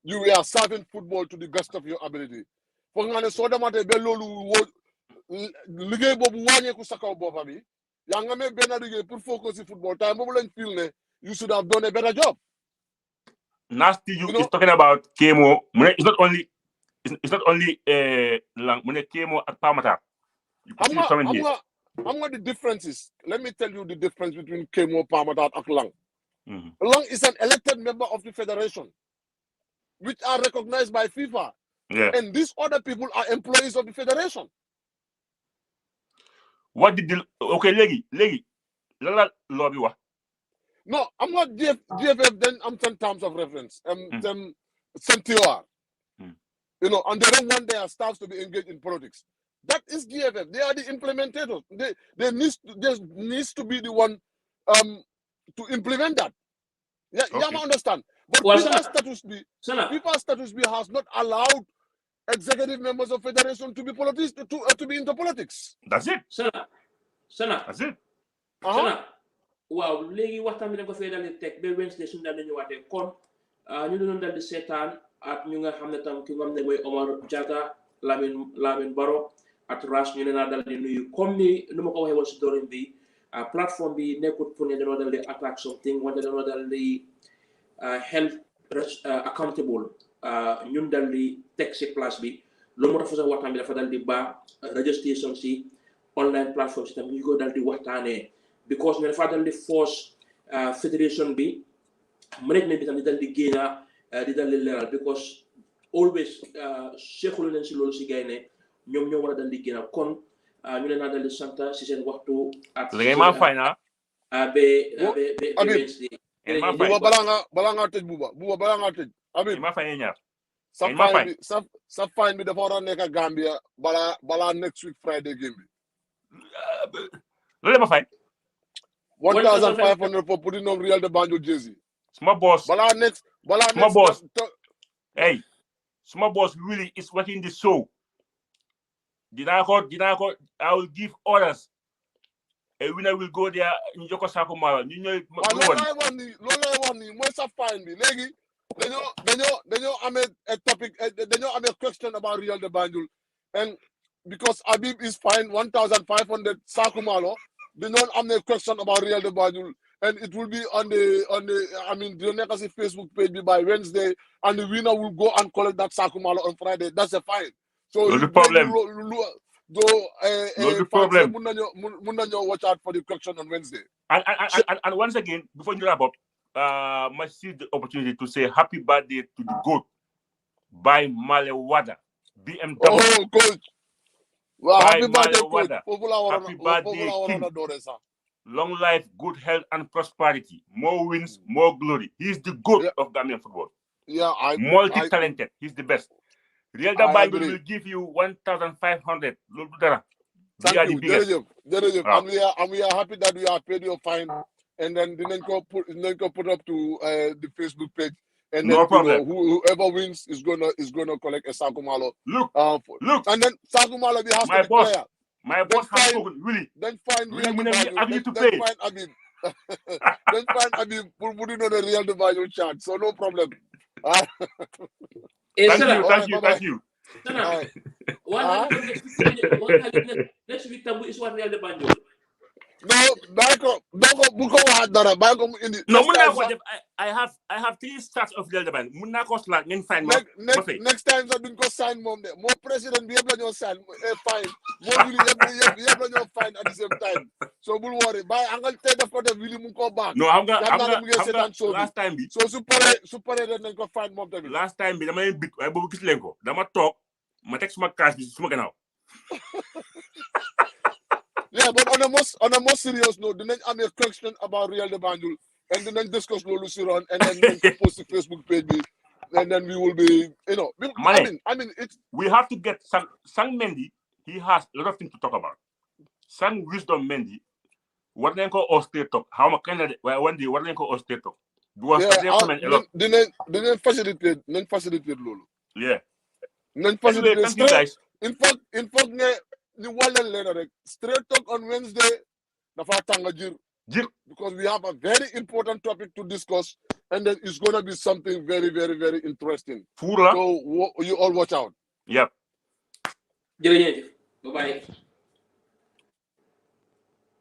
You were serving football to the best of your ability. Foog nga ne soo dematee ba loolu liggéey boobu wàññeeku sa kaw boppam bi yaa nga amee benn liggéey pour focus si football time boobu lañ feel ne you should have done a better job. Nasty you is talking about Kemo. It's not only Lang. Kemo at Palmatar. I'm not the differences. Let me tell you the difference between Kemo, Palmatar, and Lang. Lang is an elected member of the federation, which are recognized by FIFA. Yeah. And these other people are employees of the federation. What did the okay, Legi, lobby wa? No, I'm not GFF. Then I'm 10 terms of reference. Them CENTIOR. You know, and they don't want their staffs to be engaged in politics. That is GFF. They are the implementators. They needs to be the one to implement that. Yeah, okay. You understand. But FIFA status B has not allowed executive members of federation to be to be into politics. That's it. Sana. That's it. Sana. Wow, léegi waxtaan bi dañ ko fay dal di teg ba Wednesday suñu daal di ñëwaatee kon ñu doon dal di seetaan ak ñu nga xam ne tam ki nga xam ne mooy Omar Jatta Lamin Baro ak Rash ñu ne naa dal di nuyu comme ni nu ma ko waxee woon si doorin bi plateforme bi nekkut pour ne dañoo dal di attack something wante dañoo dal di health accountable ñun dal di teg si place bi loolu moo tax fa sax waxtaan bi dafa dal di baax registration si online plateforme si tam ñu ko dal di waxtaanee because ñu dafa dal di force federation bi management bi tam di dal di génna di dal di leeral because always seexulu leen si loolu si gay ne ñoom ñoo war a dal di génna kon ñu leen naa dal di sant si seen waxtu ak ma fay na buba balaa nga tëj buba balaa nga tëj Habib ma fay ñaar sa fine bi dafa war a nekk Gambia balaa next week Friday game bi loolu ma fay 1,500 for putting on Real de Banjul jersey. Small boss. Small boss. Hey, small boss really is watching the show. Did I will give orders. A winner will go there in Joko Sakumara. You know, what's a fine me? Legi, dañoo amee a topic, dañoo amee question about Real de Banjul. And because Habib is fined 1,500 Sakumalo, they don't have a question about Real de Banjul, and it will be on the the Facebook page by Wednesday, and the winner will go and collect that Sakumalo on Friday. That's a fine. So no problem. No problem. Mundanyo watch out for the question on Wednesday. And once again, before you wrap up, I see the opportunity to say happy birthday to the GOAT by Malewada, BMW. Oh, coach. Well, happy birthday, coach. Happy birthday, King. Long life, good health, and prosperity. More wins, more glory. He's the GOAT of Gambian football. Yeah, multi-talented. He's the best. Real de Banjul will give you 1,500. Thank you, Jerejef. And we are happy that we are paid your fine, and then put up to the Facebook page. And then, no problem. Whoever wins is gonna collect a Sakumalo. Look, and then Sakumalo has my to boss, declare. My boss has spoken. Really. Then find really, Real de Banjul. Then find Habib. Then find Habib for putting on the Real de Banjul chart. So no problem. Thank you. Next week tabu is what Real de Banjul. No, Buko Hadara, Banko in the I have 3 stats of Real de Banjul. Munako slot ngen sign next time I didn't go sign mom there. More president be able to sign fine. More really able fine at the same time. So don't worry. By Uncle Ted of course really Munko back. No, I'm last time be. So super then go find mom there. Last time be dama bit ay bobu gis len ko. Dama tok ma tek suma cash bi suma gannaaw. Yeah, but on a more serious note, then I'm a question about Real de Banjul, and then discuss Lulu Siron, and then post the Facebook page, and then we will be, I mean, it's. We have to get Sang Mendy. He has a lot of things to talk about. Sang Wisdom Mendy. What then call Ostate talk? How much can one day? What then call Ostate talk? Then facilitate Lulu. Yeah. Then facilitate. Anyway, thank you guys. In fact, ñu wàllal leen rek straight talk on Wednesday dafa tàng jir because we have a very important topic to discuss and then it's going to be something very very very interesting. Fura. So you all watch out. Yep. Jërëjëf. Bye bye.